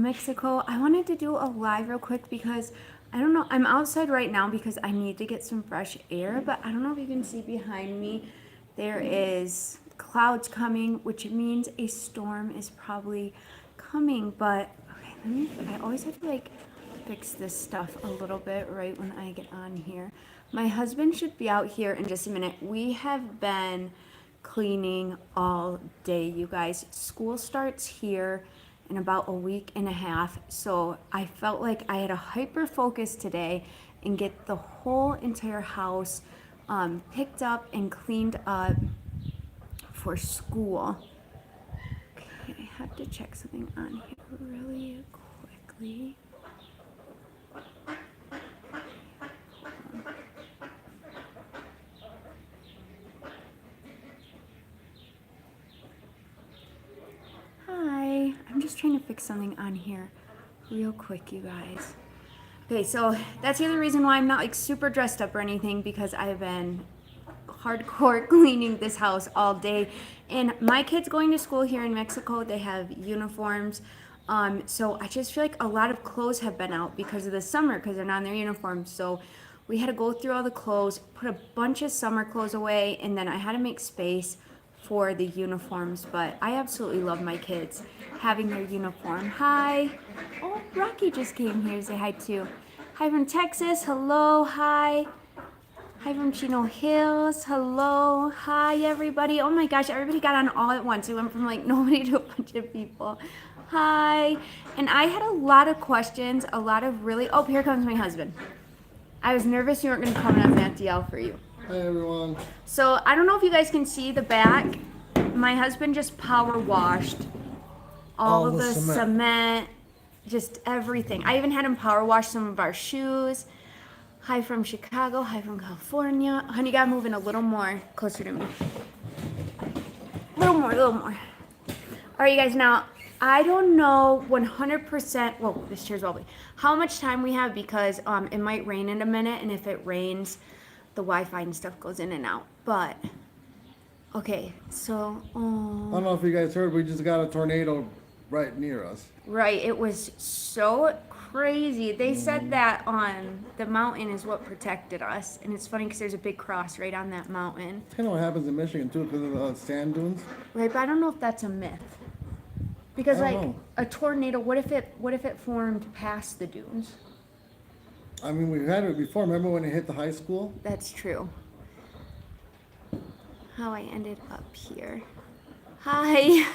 Mexico. I wanted to do a live real quick because I don't know. I'm outside right now because I need to get some fresh air, but I don't know if you can see behind me. There is clouds coming, which means a storm is probably coming. But okay, I always have to like fix this stuff a little bit right when I get on here. My husband should be out here in just a minute. We have been cleaning all day, you guys. School starts here in about a week and a half, so I felt like I had a hyper focus today and get the whole entire house picked up and cleaned up for school. Okay, I have to check something on here really quickly. Hi, I'm just trying to fix something on here real quick, you guys. Okay, so that's the other reason why I'm not like super dressed up or anything, because I've been hardcore cleaning this house all day. And my kids going to school here in Mexico, they have uniforms. So I just feel like a lot of clothes have been out because of the summer, because they're not in their uniforms. So we had to go through all the clothes, put a bunch of summer clothes away, and then I had to make space for the uniforms. But I absolutely love my kids having their uniform. Hi. Oh, Rocky just came here to say hi too. Hi from Texas. Hello. Hi. Hi from Chino Hills. Hello. Hi, everybody. Oh my gosh, everybody got on all at once. We went from like nobody to a bunch of people. Hi. And I had a lot of questions, a lot of really. Oh, here comes my husband. I was nervous you weren't going to come and I was going to have to yell for you. Hi, everyone. So I don't know if you guys can see the back. My husband just power washed all of the cement, just everything. I even had him power wash some of our shoes. Hi from Chicago. Hi from California. Honey, you gotta move in a little more closer to me. A little more, a little more. All right, you guys. Now, I don't know 100%. Well, this chair's wobbly. How much time we have, because it might rain in a minute, and if it rains, the Wi-Fi and stuff goes in and out. But okay, so I don't know if you guys heard, we just got a tornado right near us. right, it was so crazy. They said that on the mountain is what protected us, and it's funny because there's a big cross right on that mountain. It's kind of what happens in Michigan too, because of the sand dunes. Right, but I don't know if that's a myth. Because I don't like know. a tornado, what if it formed past the dunes? I mean, we've had it before. Remember when it hit the high school? That's true. How I ended up here. Hi.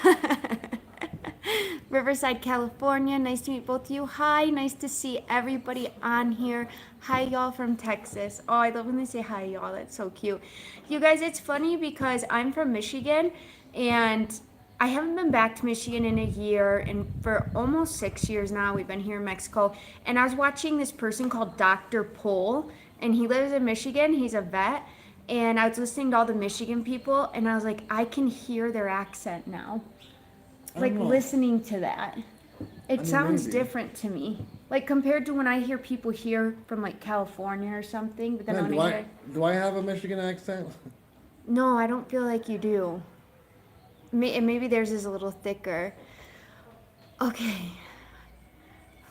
Riverside, California. Nice to meet both of you. Hi, nice to see everybody on here. Hi, y'all from Texas. Oh, I love when they say hi, y'all. That's so cute. You guys, it's funny because I'm from Michigan, and I haven't been back to Michigan in a year, and for almost 6 years now, we've been here in Mexico. And I was watching this person called Dr. Pol, and he lives in Michigan. He's a vet. And I was listening to all the Michigan people, and I was like, I can hear their accent now. Like listening to that. It sounds maybe. different to me. Like compared to when I hear people here from like California or something, but then Man, when I hear do I have a Michigan accent? no, I don't feel like you do. Maybe theirs is a little thicker. Okay.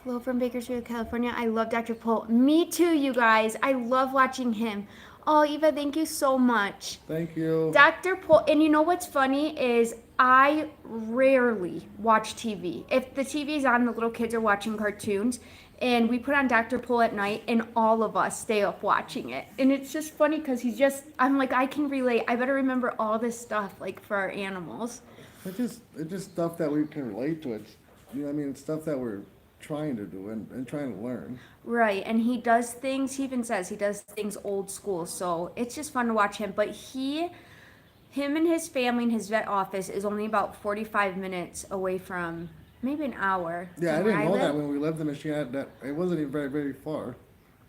Hello from Bakersfield, California. I love Dr. Pol. Me too, you guys. I love watching him. Oh, Eva, thank you so much. Thank you. Dr. Pol, and you know what's funny is I rarely watch TV. If the TV's on, the little kids are watching cartoons, and we put on Dr. Pol at night, and all of us stay up watching it. And it's just funny because I'm like, I can relate. I better remember all this stuff, like for our animals. It's just stuff that we can relate to. It's, you know what I mean? It's stuff that we're trying to do and trying to learn. Right, and he does things, he even says he does things old school, so it's just fun to watch him. But him and his family and his vet office is only about 45 minutes away from, maybe an hour. Yeah, I from didn't where know that live. when we lived in Michigan. That it wasn't even very, very far.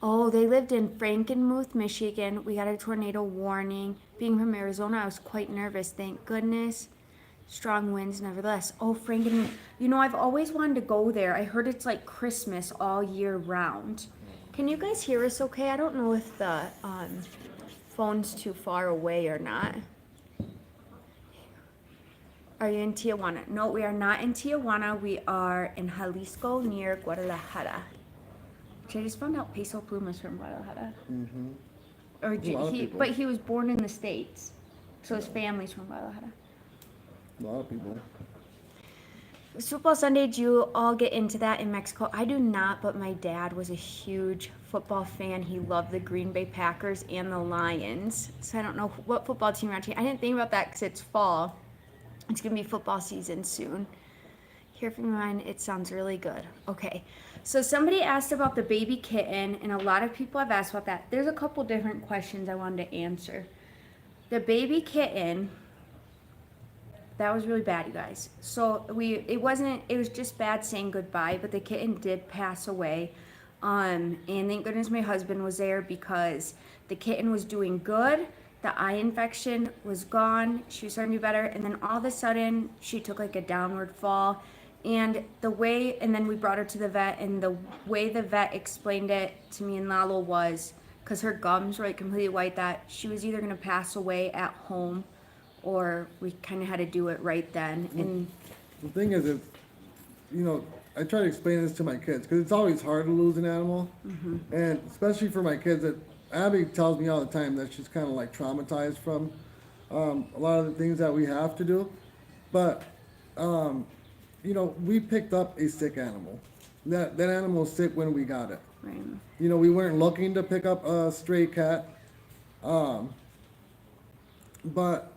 Oh, they lived in Frankenmuth, Michigan. We got a tornado warning. Being from Arizona, I was quite nervous, thank goodness. Strong winds, nevertheless. Oh, Frankenmuth. You know, I've always wanted to go there. I heard it's like Christmas all year round. Can you guys hear us okay? I don't know if the phone's too far away or not. Are you in Tijuana? No, we are not in Tijuana. We are in Jalisco near Guadalajara. Which I just found out Peso Pluma's from Guadalajara. Mm-hmm. Or A lot of people. but he was born in the States. So his family's from Guadalajara. A lot of people. Football Sunday, do you all get into that in Mexico? I do not, but my dad was a huge football fan. He loved the Green Bay Packers and the Lions. So I don't know what football team you're watching. I didn't think about that because it's fall. It's going to be football season soon. Hear from mine, it sounds really good. Okay, so somebody asked about the baby kitten, and a lot of people have asked about that. There's a couple different questions I wanted to answer. The baby kitten, that was really bad, you guys. So it was just bad saying goodbye, but the kitten did pass away. And thank goodness my husband was there because the kitten was doing good. The eye infection was gone. She was starting to do better. And then all of a sudden, she took like a downward fall. And then we brought her to the vet. And the way the vet explained it to me and Lalo was, because her gums were like completely white, that she was either going to pass away at home or we kind of had to do it right then. And The thing is, I try to explain this to my kids because it's always hard to lose an animal, and especially for my kids. That Abby tells me all the time that she's kind of like traumatized from a lot of the things that we have to do. But we picked up a sick animal. That animal was sick when we got it. right. We weren't looking to pick up a stray cat, but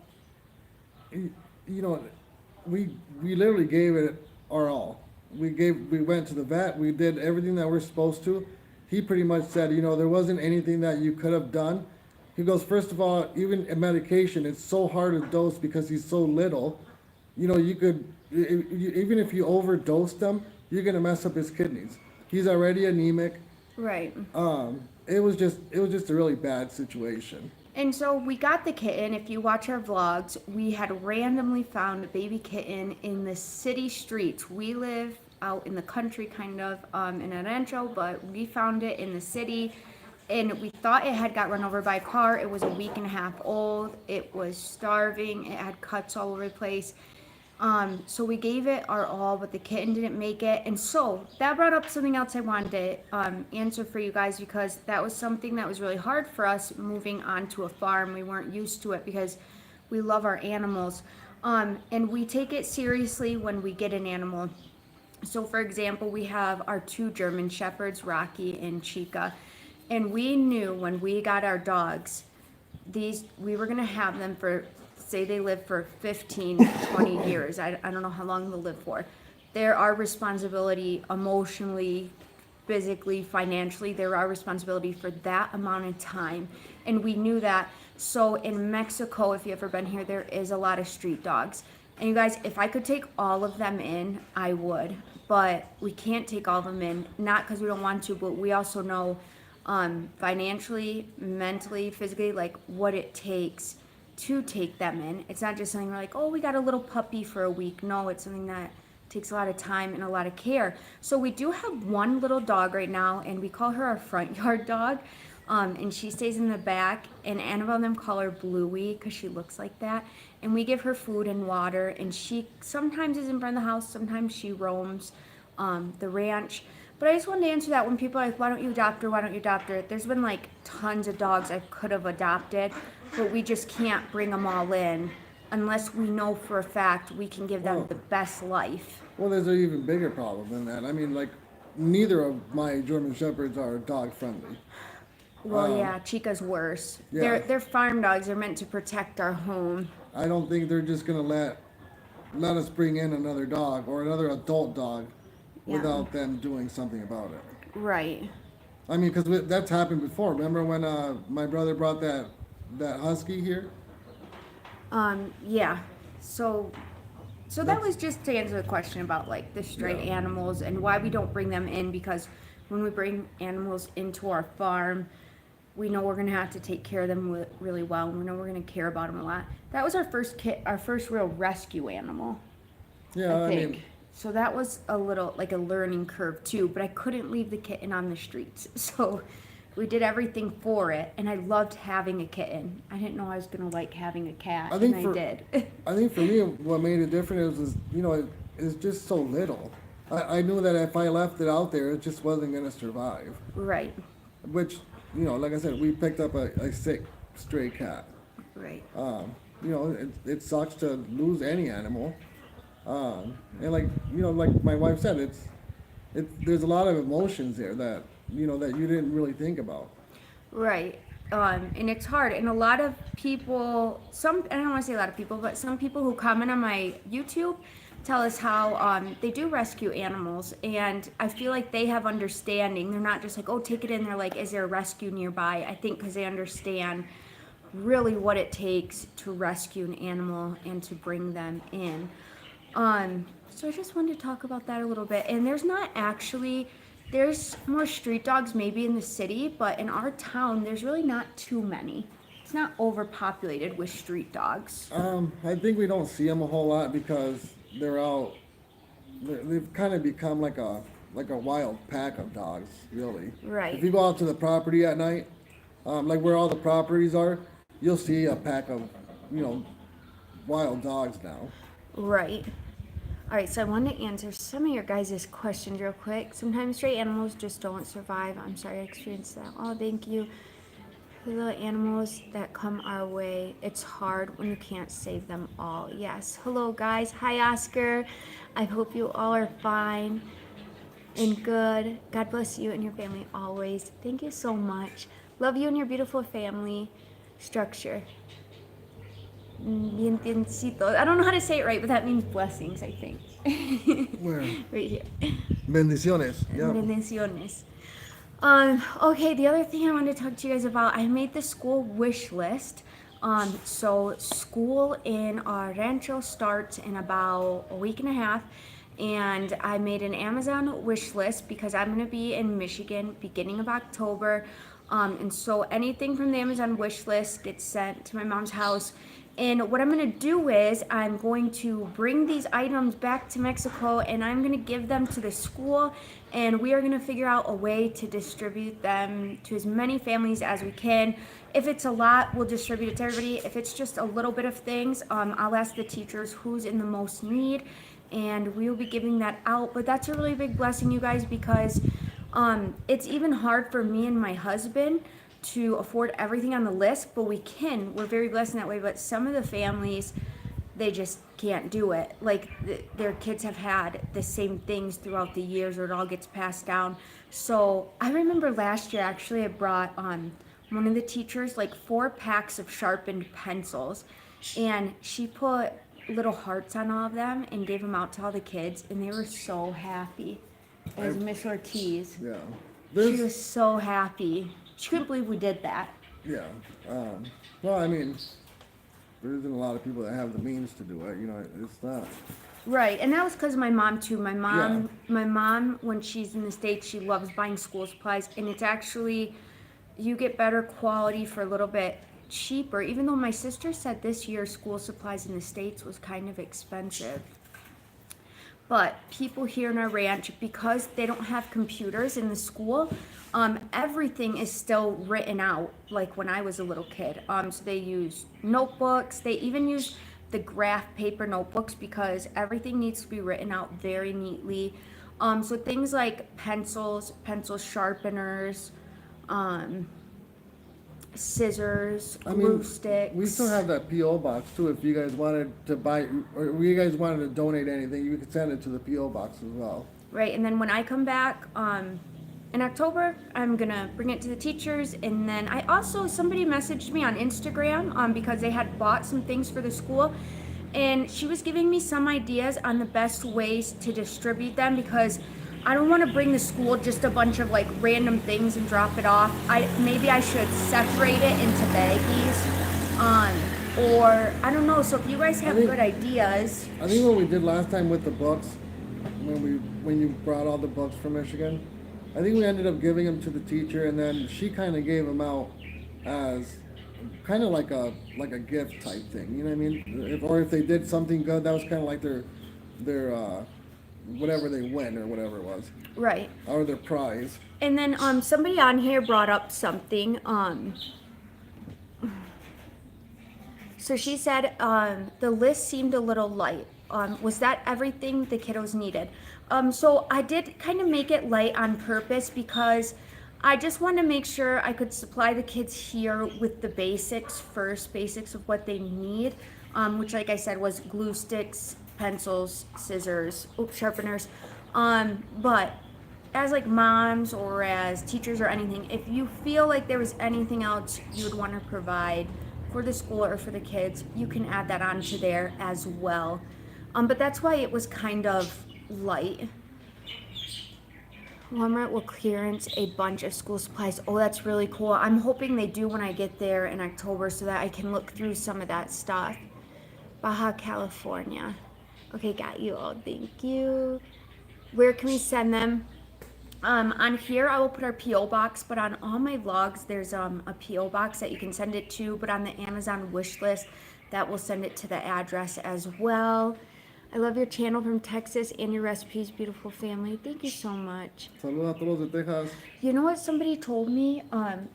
we literally gave it our all. We went to the vet. We did everything that we're supposed to. He pretty much said, there wasn't anything that you could have done. He goes, first of all, even in medication, it's so hard to dose because he's so little. You could, even if you overdose them, you're gonna mess up his kidneys. He's already anemic. Right. It was just a really bad situation. And so we got the kitten. If you watch our vlogs, we had randomly found a baby kitten in the city streets. We live out in the country, kind of, in a rancho, but we found it in the city. And we thought it had got run over by a car. It was a week and a half old. It was starving. It had cuts all over the place. So we gave it our all, but the kitten didn't make it. And so that brought up something else I wanted to answer for you guys, because that was something that was really hard for us moving onto a farm. We weren't used to it because we love our animals. And we take it seriously when we get an animal. So for example, we have our 2 German Shepherds, Rocky and Chica. And we knew when we got our dogs, we were going to have them for, say they live for 15, 20 years. I don't know how long they'll live for. They're our responsibility emotionally, physically, financially. They're our responsibility for that amount of time. And we knew that. So in Mexico, if you've ever been here, there is a lot of street dogs. And you guys, if I could take all of them in, I would. But we can't take all of them in, not because we don't want to, but we also know financially, mentally, physically, like what it takes to take them in. It's not just something we're like, oh, we got a little puppy for a week. No, it's something that takes a lot of time and a lot of care. So we do have one little dog right now, and we call her our front yard dog. And she stays in the back, and Annabelle and them call her Bluey because she looks like that. And we give her food and water, and she sometimes is in front of the house, sometimes she roams the ranch. But I just wanted to answer that when people are like, why don't you adopt her, why don't you adopt her? There's been like tons of dogs I could have adopted, but we just can't bring them all in unless we know for a fact we can give them the best life. Well, there's an even bigger problem than that. I mean, like, neither of my German Shepherds are dog friendly. Well, yeah, Chica's worse. Yeah. They're farm dogs. They're meant to protect our home. I don't think they're just gonna let us bring in another dog or another adult dog without them doing something about it. Right. I mean, because that's happened before. Remember when my brother brought that husky here? Yeah. So that was just to answer the question about like the stray animals and why we don't bring them in, because when we bring animals into our farm, we know we're gonna have to take care of them really well, and we know we're gonna care about them a lot. That was our first real rescue animal. Yeah, I think. mean, So that was a little like a learning curve too, but I couldn't leave the kitten on the streets. So We did everything for it, and I loved having a kitten. I didn't know I was gonna like having a cat, I think and I did. I think for me, what made it different is you know, it's just so little. I knew that if I left it out there, it just wasn't gonna survive. Right, Which, you know, like I said, we picked up a sick stray cat. right. You know, it sucks to lose any animal. And like, you know, like my wife said, there's a lot of emotions there that, you know, that you didn't really think about. Right. And it's hard. And a lot of people, I don't want to say a lot of people, but some people who comment on my YouTube tell us how they do rescue animals. And I feel like they have understanding. They're not just like, oh, take it in. They're like, is there a rescue nearby? I think because they understand really what it takes to rescue an animal and to bring them in. So I just wanted to talk about that a little bit. And there's more street dogs maybe in the city, but in our town, there's really not too many. It's not overpopulated with street dogs. I think we don't see them a whole lot because they're out. They've kind of become like a wild pack of dogs, really. Right. If you go out to the property at night, like where all the properties are, you'll see a pack of, you know, wild dogs now. Right. All right, so I wanted to answer some of your guys' questions real quick. Sometimes stray animals just don't survive. I'm sorry I experienced that. Oh, thank you. The little animals that come our way, it's hard when you can't save them all. Yes. Hello, guys. Hi, Oscar. I hope you all are fine and good. God bless you and your family always. Thank you so much. Love you and your beautiful family structure. Biencito. I don't know how to say it right, but that means blessings, I think. Where? Right here. Bendiciones. Yeah. Bendiciones. Okay, the other thing I wanted to talk to you guys about, I made the school wish list. So school in our rancho starts in about a week and a half. And I made an Amazon wish list because I'm going to be in Michigan beginning of October. And so anything from the Amazon wish list gets sent to my mom's house. And what I'm going to do is I'm going to bring these items back to Mexico and I'm going to give them to the school, and we are going to figure out a way to distribute them to as many families as we can. If it's a lot, we'll distribute it to everybody. If it's just a little bit of things, I'll ask the teachers who's in the most need, and we'll be giving that out. But that's a really big blessing, you guys, because it's even hard for me and my husband to afford everything on the list, but we're very blessed in that way. But some of the families, they just can't do it. Like their kids have had the same things throughout the years, or it all gets passed down. So I remember last year, actually, I brought one of the teachers like 4 packs of sharpened pencils, and she put little hearts on all of them and gave them out to all the kids, and they were so happy. It was Miss Ortiz. Yeah. She was so happy. She couldn't believe we did that. Yeah. Well, I mean, there isn't a lot of people that have the means to do it. You know, it's not. Right, and that was because of my mom too. My mom, when she's in the States, she loves buying school supplies, and it's actually, you get better quality for a little bit cheaper. Even though my sister said this year school supplies in the States was kind of expensive. But people here in our ranch, because they don't have computers in the school, everything is still written out like when I was a little kid. So they use notebooks. They even use the graph paper notebooks because everything needs to be written out very neatly. So things like pencil sharpeners, scissors, glue sticks. We still have that P.O. box too. If you guys wanted to buy, or if you guys wanted to donate anything, you could send it to the P.O. box as well. Right, and then when I come back in October, I'm gonna bring it to the teachers, and then somebody messaged me on Instagram because they had bought some things for the school, and she was giving me some ideas on the best ways to distribute them because I don't want to bring the school just a bunch of like random things and drop it off. Maybe I should separate it into baggies, or I don't know. So if you guys have good ideas, I think what we did last time with the books, when you brought all the books from Michigan, I think we ended up giving them to the teacher, and then she kind of gave them out as kind of like a gift type thing. You know what I mean? Or if they did something good, that was kind of like their whatever they win or whatever it was, Right. or their prize. And then somebody on here brought up something. So she said the list seemed a little light. Was that everything the kiddos needed? So I did kind of make it light on purpose because I just wanted to make sure I could supply the kids here with the basics first, basics of what they need, which, like I said, was glue sticks, pencils, scissors, sharpeners. But as like moms or as teachers or anything, if you feel like there was anything else you would want to provide for the school or for the kids, you can add that onto there as well. But that's why it was kind of light. Walmart will clearance a bunch of school supplies. Oh, that's really cool. I'm hoping they do when I get there in October so that I can look through some of that stuff. Baja California. Okay, got you all. Thank you. Where can we send them? On here, I will put our P.O. box, but on all my vlogs, there's a P.O. box that you can send it to, but on the Amazon wish list, that will send it to the address as well. I love your channel from Texas and your recipes, beautiful family. Thank you so much. Saludos a todos de Texas. You know what somebody told me?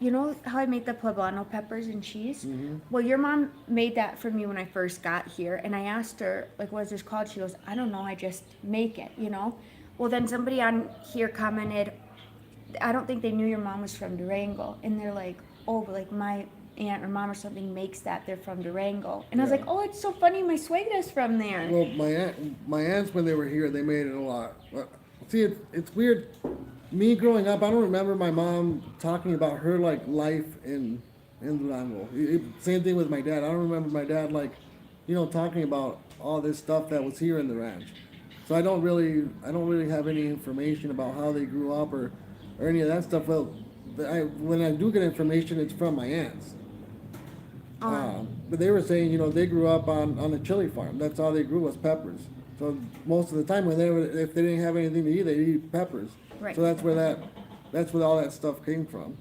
You know how I make the poblano peppers and cheese? Mm-hmm. Well, your mom made that for me when I first got here, and I asked her, like, what is this called? She goes, I don't know, I just make it, you know? Well, then somebody on here commented, I don't think they knew your mom was from Durango. And they're like, oh, but like my aunt or mom or something makes that. They're from Durango. And I was Yeah. like, oh, it's so funny. My suegra's from there. Well, my aunts, when they were here, they made it a lot. See, it's weird. Me growing up, I don't remember my mom talking about her like life in Durango. Same thing with my dad. I don't remember my dad like, talking about all this stuff that was here in the ranch. So I don't really have any information about how they grew up or any of that stuff. Well, when I do get information, it's from my aunts. But they were saying, they grew up on a chili farm. That's all they grew was peppers. So most of the time, if they didn't have anything to eat, they'd eat peppers. Right. So that's where all that stuff came from.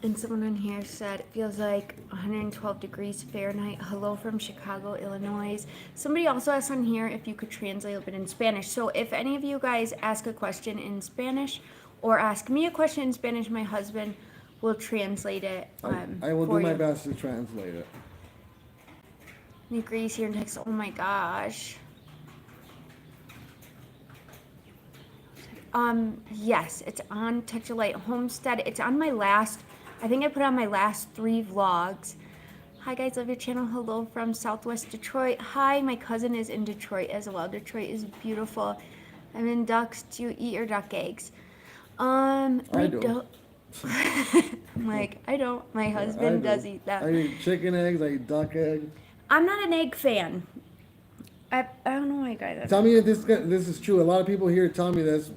And someone on here said, it feels like 112 degrees Fahrenheit. Hello from Chicago, Illinois. Somebody also asked on here if you could translate a bit in Spanish. So if any of you guys ask a question in Spanish or ask me a question in Spanish, my husband will translate it I will for do my you. best to translate it. Degrees here in Texas. Oh my gosh. Yes, it's on Touch a Light Homestead. It's on my last, I think I put on my last 3 vlogs. Hi guys, love your channel. Hello from Southwest Detroit. Hi, my cousin is in Detroit as well. Detroit is beautiful. I'm in ducks. Do you eat your duck eggs? I do. I'm like, I don't. My husband does eat them. I eat chicken eggs. I eat duck eggs. I'm not an egg fan. I don't know why I got that. Tell me if this is true. A lot of people here tell me this,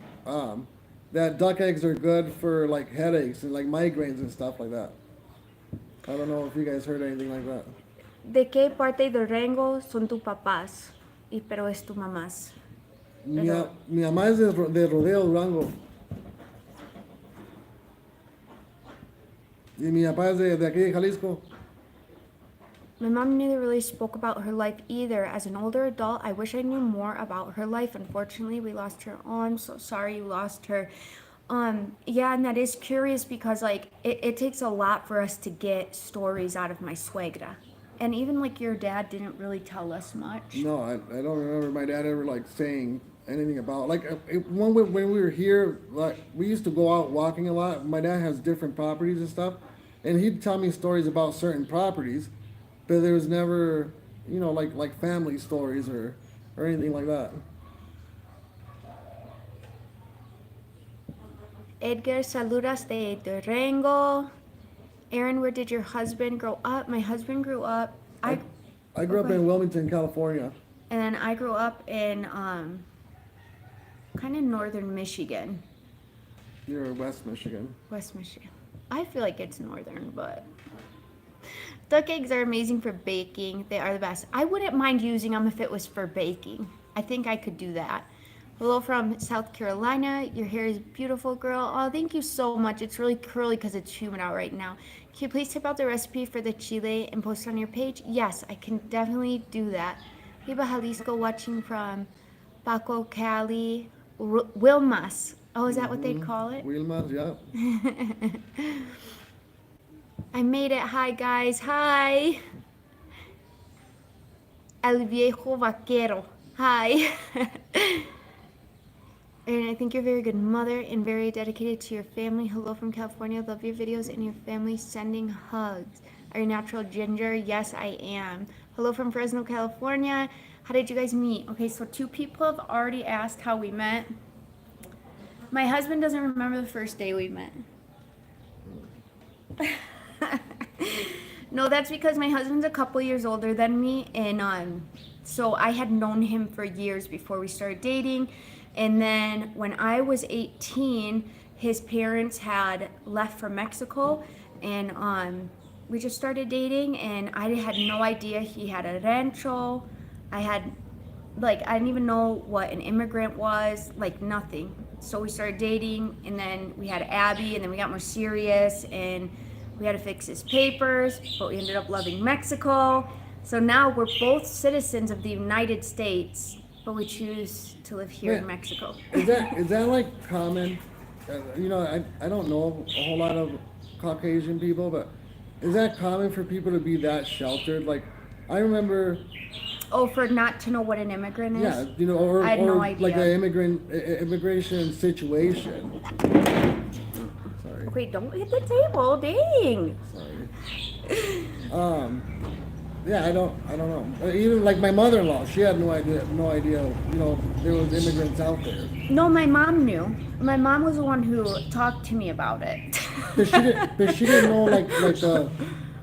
that duck eggs are good for like headaches and like migraines and stuff like that. I don't know if you guys heard anything like that. ¿De qué parte de Durango son tus papás? Pero es tu mamás. Mi mamá es de Rodeo, Durango. Y mi papá es de aquí de Jalisco. My mom never really spoke about her life either. As an older adult, I wish I knew more about her life. Unfortunately, we lost her. Oh, I'm so sorry you lost her. Yeah, and that is curious because like it takes a lot for us to get stories out of my suegra. And even like your dad didn't really tell us much. No, I don't remember my dad ever like saying anything about like when we were here, like we used to go out walking a lot. My dad has different properties and stuff, and he'd tell me stories about certain properties, but there was never, like family stories or anything like that. Edgar, saludas de Durango. Aaron, where did your husband grow up? My husband grew up. I grew up in Wilmington, California. And then I grew up in kind of northern Michigan. You're West Michigan. West Michigan. I feel like it's northern, but duck eggs are amazing for baking. They are the best. I wouldn't mind using them if it was for baking. I think I could do that. Hello from South Carolina. Your hair is beautiful, girl. Oh, thank you so much. It's really curly because it's humid out right now. Can you please tip out the recipe for the chile and post it on your page? Yes, I can definitely do that. Viva Jalisco, watching from Paco, Cali, Wilmas. Oh, is that what they'd call it? Wilmas, yeah. I made it. Hi, guys. Hi. El viejo vaquero. Hi. And I think you're a very good mother and very dedicated to your family. Hello from California. Love your videos and your family. Sending hugs. Are you natural ginger? Yes, I am. Hello from Fresno, California. How did you guys meet? Okay, so 2 people have already asked how we met. My husband doesn't remember the first day we met. No, that's because my husband's a couple years older than me, and so I had known him for years before we started dating. And then when I was 18, his parents had left for Mexico, and we just started dating, and I had no idea he had a rancho. I didn't even know what an immigrant was, like nothing. So we started dating, and then we had Abby, and then we got more serious, and we had to fix his papers, but we ended up loving Mexico. So now we're both citizens of the United States, but we choose to live here in Mexico. Is that like common? I don't know a whole lot of Caucasian people, but is that common for people to be that sheltered? Like, I remember. Oh, for not to know what an immigrant is? Yeah, or, I had no idea. Like an immigration situation. Sorry. Okay, don't hit the table, dang. Sorry. Yeah, I don't know. Even like my mother-in-law, she had no idea, there was immigrants out there. No, my mom knew. My mom was the one who talked to me about it. But she didn't know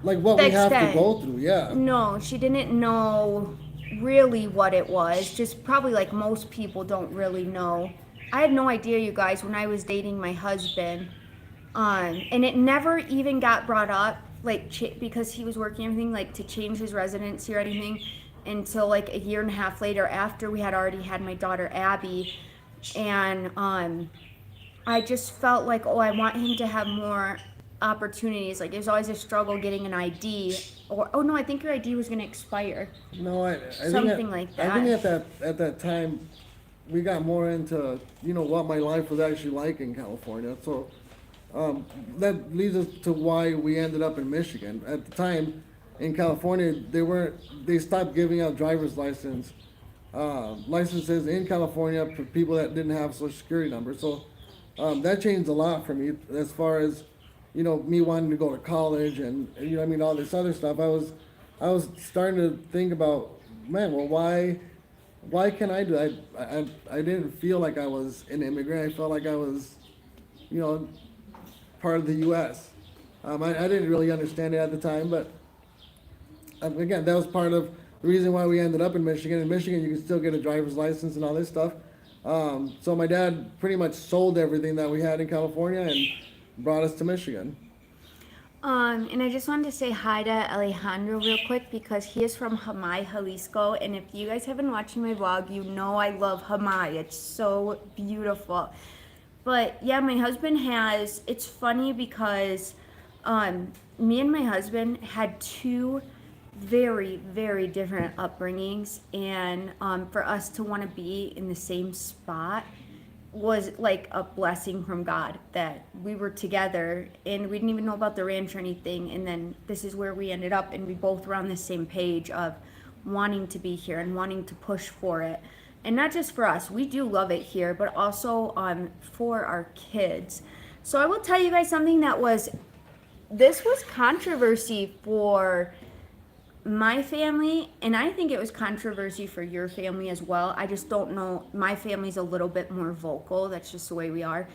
like what we have to go through. Yeah. No, she didn't know really what it was. Just probably like most people don't really know. I had no idea, you guys, when I was dating my husband. And it never even got brought up, like, because he was working everything, like, to change his residency or anything, until, like, a year and a half later, after we had already had my daughter, Abby. And, I just felt like, oh, I want him to have more opportunities. Like, there's always a struggle getting an ID. Or, oh, no, I think your ID was going to expire. No, I Something like that. I think at that time, we got more into, what my life was actually like in California. So, that leads us to why we ended up in Michigan. At the time, in California, they stopped giving out driver's licenses in California for people that didn't have Social Security numbers. So that changed a lot for me as far as, me wanting to go to college and all this other stuff. I was starting to think about, man, well, why can't I do that? I didn't feel like I was an immigrant. I felt like I was, part of the U.S. I didn't really understand it at the time, but again, that was part of the reason why we ended up in Michigan. In Michigan, you can still get a driver's license and all this stuff. So my dad pretty much sold everything that we had in California and brought us to Michigan. And I just wanted to say hi to Alejandro real quick because he is from Jamay, Jalisco. And if you guys have been watching my vlog, you know I love Jamay. It's so beautiful. But yeah, my husband it's funny because me and my husband had 2 very, very different upbringings. And for us to want to be in the same spot was like a blessing from God that we were together and we didn't even know about the ranch or anything. And then this is where we ended up, and we both were on the same page of wanting to be here and wanting to push for it. And not just for us, we do love it here, but also for our kids. So I will tell you guys something this was controversy for my family, and I think it was controversy for your family as well. I just don't know. My family's a little bit more vocal. That's just the way we are.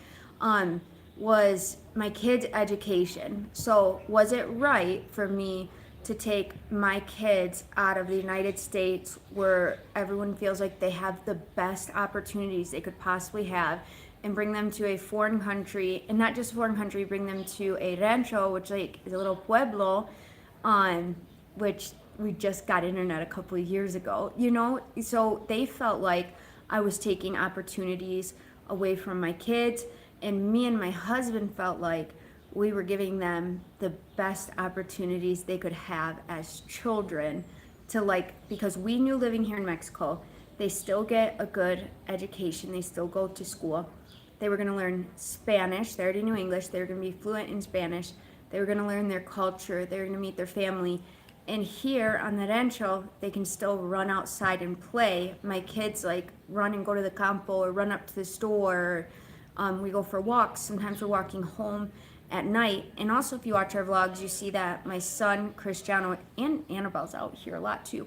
Was my kids' education. So was it right for me to take my kids out of the United States where everyone feels like they have the best opportunities they could possibly have and bring them to a foreign country, and not just a foreign country, bring them to a rancho, which like is a little pueblo, which we just got internet a couple of years ago, so they felt like I was taking opportunities away from my kids, and me and my husband felt like we were giving them the best opportunities they could have as children because we knew living here in Mexico, They still get a good education. They still go to school. They were going to learn Spanish. They already knew English. They were going to be fluent in Spanish. They were going to learn their culture. They were going to meet their family. And here on the rancho, they can still run outside and play. My kids like run and go to the campo or run up to the store. We go for walks. Sometimes we're walking home at night. And also, if you watch our vlogs, you see that my son, Cristiano, and Annabelle's out here a lot too.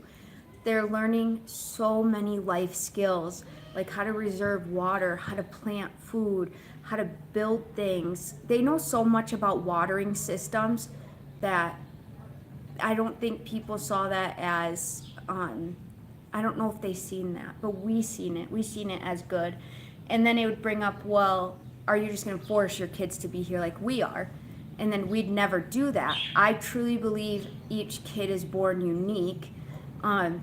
They're learning so many life skills, like how to reserve water, how to plant food, how to build things. They know so much about watering systems that I don't think people saw that as, I don't know if they seen that, but we seen it. We seen it as good. And then it would bring up, well, are you just going to force your kids to be here like we are? And then we'd never do that. I truly believe each kid is born unique.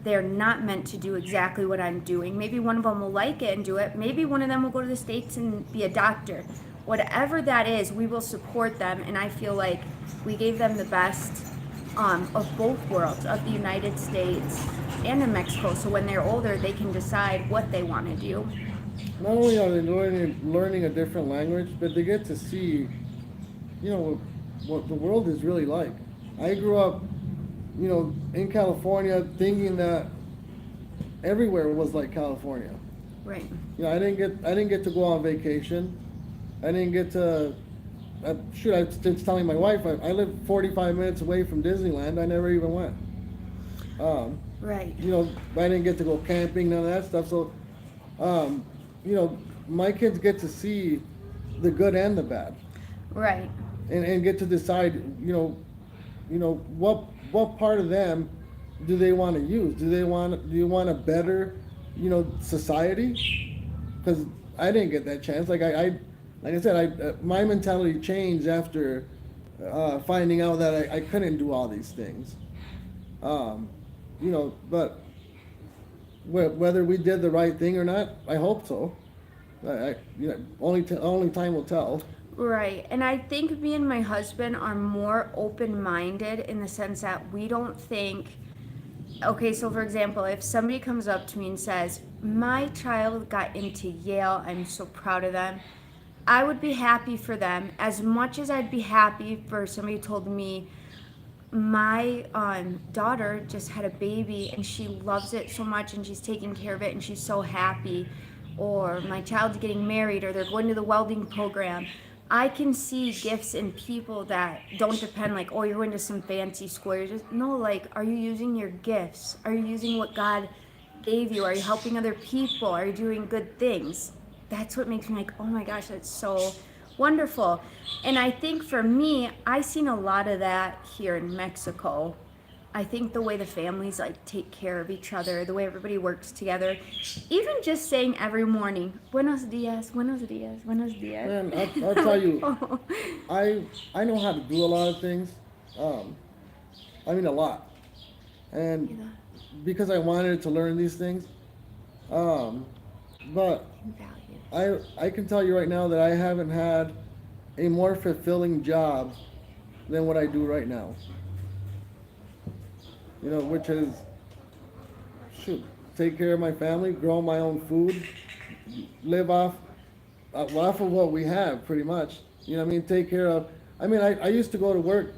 They're not meant to do exactly what I'm doing. Maybe one of them will like it and do it. Maybe one of them will go to the States and be a doctor. Whatever that is, we will support them. And I feel like we gave them the best of both worlds, of the United States and in Mexico. So when they're older, they can decide what they want to do. Not only are they learning a different language, but they get to see, what the world is really like. I grew up, in California, thinking that everywhere was like California. Right. I didn't get to go on vacation. I didn't get to. I was telling my wife I live 45 minutes away from Disneyland. I never even went. Right. I didn't get to go camping, none of that stuff. So, my kids get to see the good and the bad. Right. And get to decide, what part of them do they want to use? Do you want a better, society? Because I didn't get that chance. Like I said, my mentality changed after finding out that I couldn't do all these things. But whether we did the right thing or not, I hope so. Only time will tell. Right. And I think me and my husband are more open-minded in the sense that we don't think, okay, so for example, if somebody comes up to me and says, my child got into Yale, I'm so proud of them, I would be happy for them as much as I'd be happy for somebody who told me, my daughter just had a baby and she loves it so much and she's taking care of it and she's so happy, or my child's getting married, or they're going to the welding program. I can see gifts in people that don't depend like, oh, you're going to some fancy school. You're just, no, like, are you using your gifts? Are you using what God gave you? Are you helping other people? Are you doing good things? That's what makes me like, oh my gosh, that's so wonderful. And I think for me, I've seen a lot of that here in Mexico. I think the way the families like take care of each other, the way everybody works together, even just saying every morning, buenos dias, buenos dias, buenos dias. Man, I'll tell you, I know how to do a lot of things. I mean a lot. And because I wanted to learn these things. But I can tell you right now that I haven't had a more fulfilling job than what I do right now. Which is, take care of my family, grow my own food, live off of what we have, pretty much. Take care of, I used to go to work,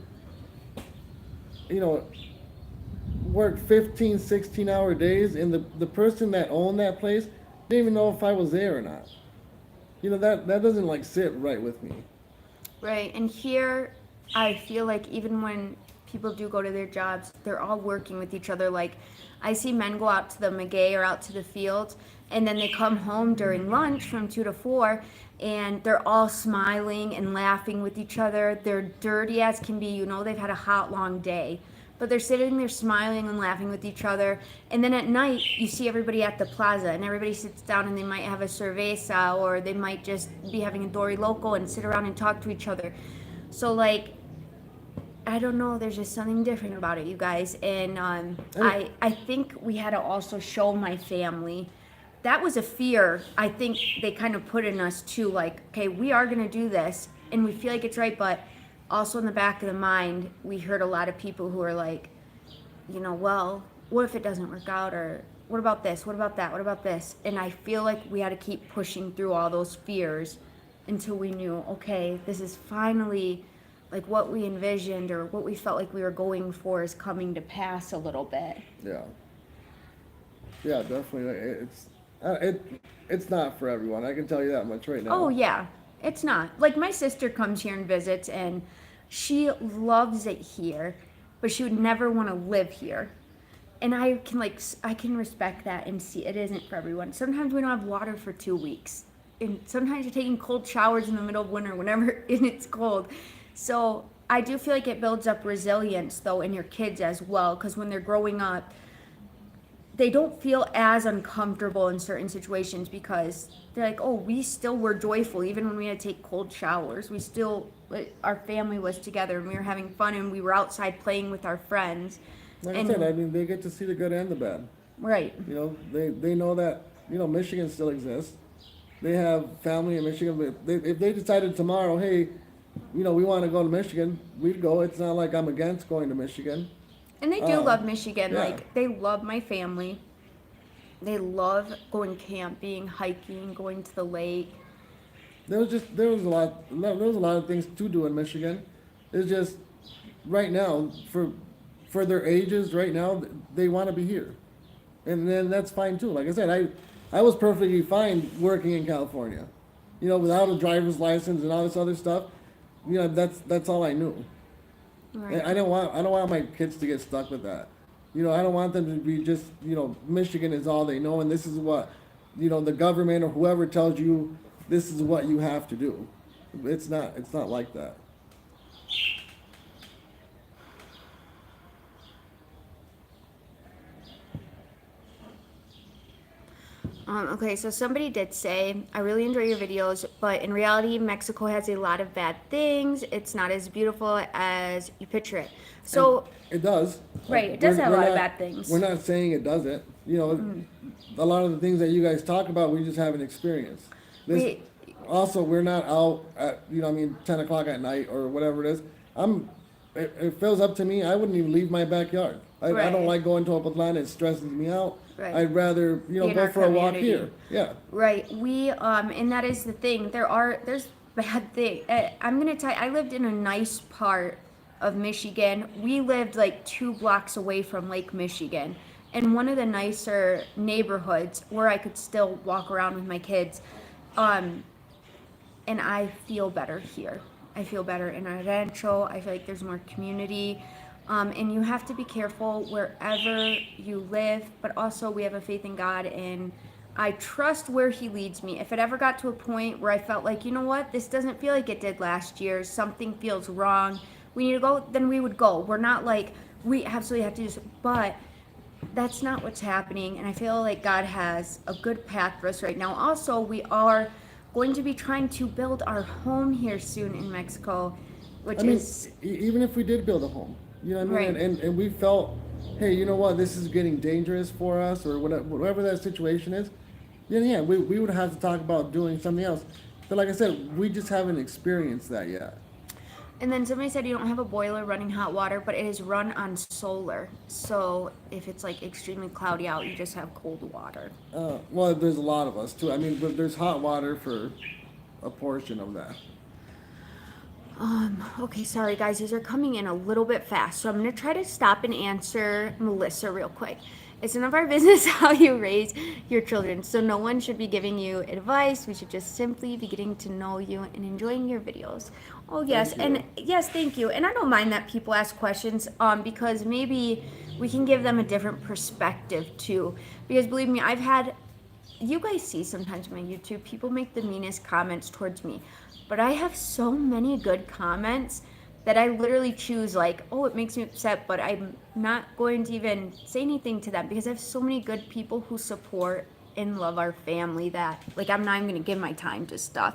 work 15, 16-hour days, and the person that owned that place didn't even know if I was there or not. That doesn't, like, sit right with me. Right, and here, I feel like even when people do go to their jobs, they're all working with each other. Like, I see men go out to the maguey or out to the fields, and then they come home during lunch from 2 to 4, and they're all smiling and laughing with each other. They're dirty as can be, they've had a hot, long day. But they're sitting there smiling and laughing with each other. And then at night, you see everybody at the plaza, and everybody sits down and they might have a cerveza, or they might just be having a Dory Loco and sit around and talk to each other. So, like, I don't know, there's just something different about it, you guys. And I think we had to also show my family. That was a fear I think they kind of put in us too, like, okay, we are going to do this, and we feel like it's right, but also in the back of the mind, we heard a lot of people who are like, well, what if it doesn't work out, or what about this? What about that? What about this? And I feel like we had to keep pushing through all those fears until we knew, okay, this is finally like what we envisioned or what we felt like we were going for is coming to pass a little bit. Yeah. Yeah, definitely. It's not for everyone. I can tell you that much right now. Oh, yeah. It's not. Like, my sister comes here and visits, and she loves it here, but she would never want to live here. And I can respect that and see it isn't for everyone. Sometimes we don't have water for 2 weeks. And sometimes you're taking cold showers in the middle of winter whenever and it's cold. So I do feel like it builds up resilience, though, in your kids as well, because when they're growing up, they don't feel as uncomfortable in certain situations because they're like, oh, we still were joyful even when we had to take cold showers. We still, our family was together and we were having fun and we were outside playing with our friends. Like and, I said, I mean, they get to see the good and the bad. Right. You know, they know that, you know, Michigan still exists. They have family in Michigan, but if they decided tomorrow, hey, you know, we want to go to Michigan, we'd go. It's not like I'm against going to Michigan. And they do love Michigan. Yeah. Like, they love my family. They love going camping, hiking, going to the lake. There was a lot of things to do in Michigan. It's just right now for their ages right now they want to be here, and then that's fine too. Like I said, I was perfectly fine working in California, you know, without a driver's license and all this other stuff. You know, that's all I knew. Right. I don't want my kids to get stuck with that. You know, I don't want them to be just, you know, Michigan is all they know and this is what, you know, the government or whoever tells you this is what you have to do. It's not like that. Okay, so somebody did say, I really enjoy your videos, but in reality, Mexico has a lot of bad things. It's not as beautiful as you picture it. So, and it does. Right, it does have a lot of bad things. We're not saying it doesn't. You know, a lot of the things that you guys talk about, we just haven't experienced. Also, we're not out at, you know, 10 o'clock at night or whatever it is. If it was up to me, I wouldn't even leave my backyard. I don't like going to Opatlan. It stresses me out. Right. I'd rather, you know, go for a walk here. Yeah. Right. And that is the thing. There's bad things. I'm going to tell you, I lived in a nice part of Michigan. We lived like 2 blocks away from Lake Michigan. And one of the nicer neighborhoods where I could still walk around with my kids. And I feel better here. I feel better in our rancho. I feel like there's more community. And you have to be careful wherever you live, but also we have a faith in God and I trust where He leads me. If it ever got to a point where I felt like, you know what, this doesn't feel like it did last year, something feels wrong, we need to go, then we would go. We're not like, we absolutely have to do this, but that's not what's happening. And I feel like God has a good path for us right now. Also, we are going to be trying to build our home here soon in Mexico, even if we did build a home, you know what I mean? Right. And we felt, hey, you know what, this is getting dangerous for us or whatever that situation is, then yeah, we would have to talk about doing something else. But like I said, we just haven't experienced that yet. And then somebody said you don't have a boiler running hot water, but it is run on solar. So if it's like extremely cloudy out, you just have cold water. Well, there's a lot of us too. But there's hot water for a portion of that. Okay, sorry guys, these are coming in a little bit fast, so I'm gonna try to stop and answer Melissa real quick. It's none of our business how you raise your children, so no one should be giving you advice. We should just simply be getting to know you and enjoying your videos. Oh yes, and yes, thank you. And I don't mind that people ask questions, because maybe we can give them a different perspective too. Because believe me, you guys see sometimes on my YouTube, people make the meanest comments towards me. But I have so many good comments that I literally choose like, oh, it makes me upset, but I'm not going to even say anything to them because I have so many good people who support and love our family that, like, I'm not even going to give my time to stuff.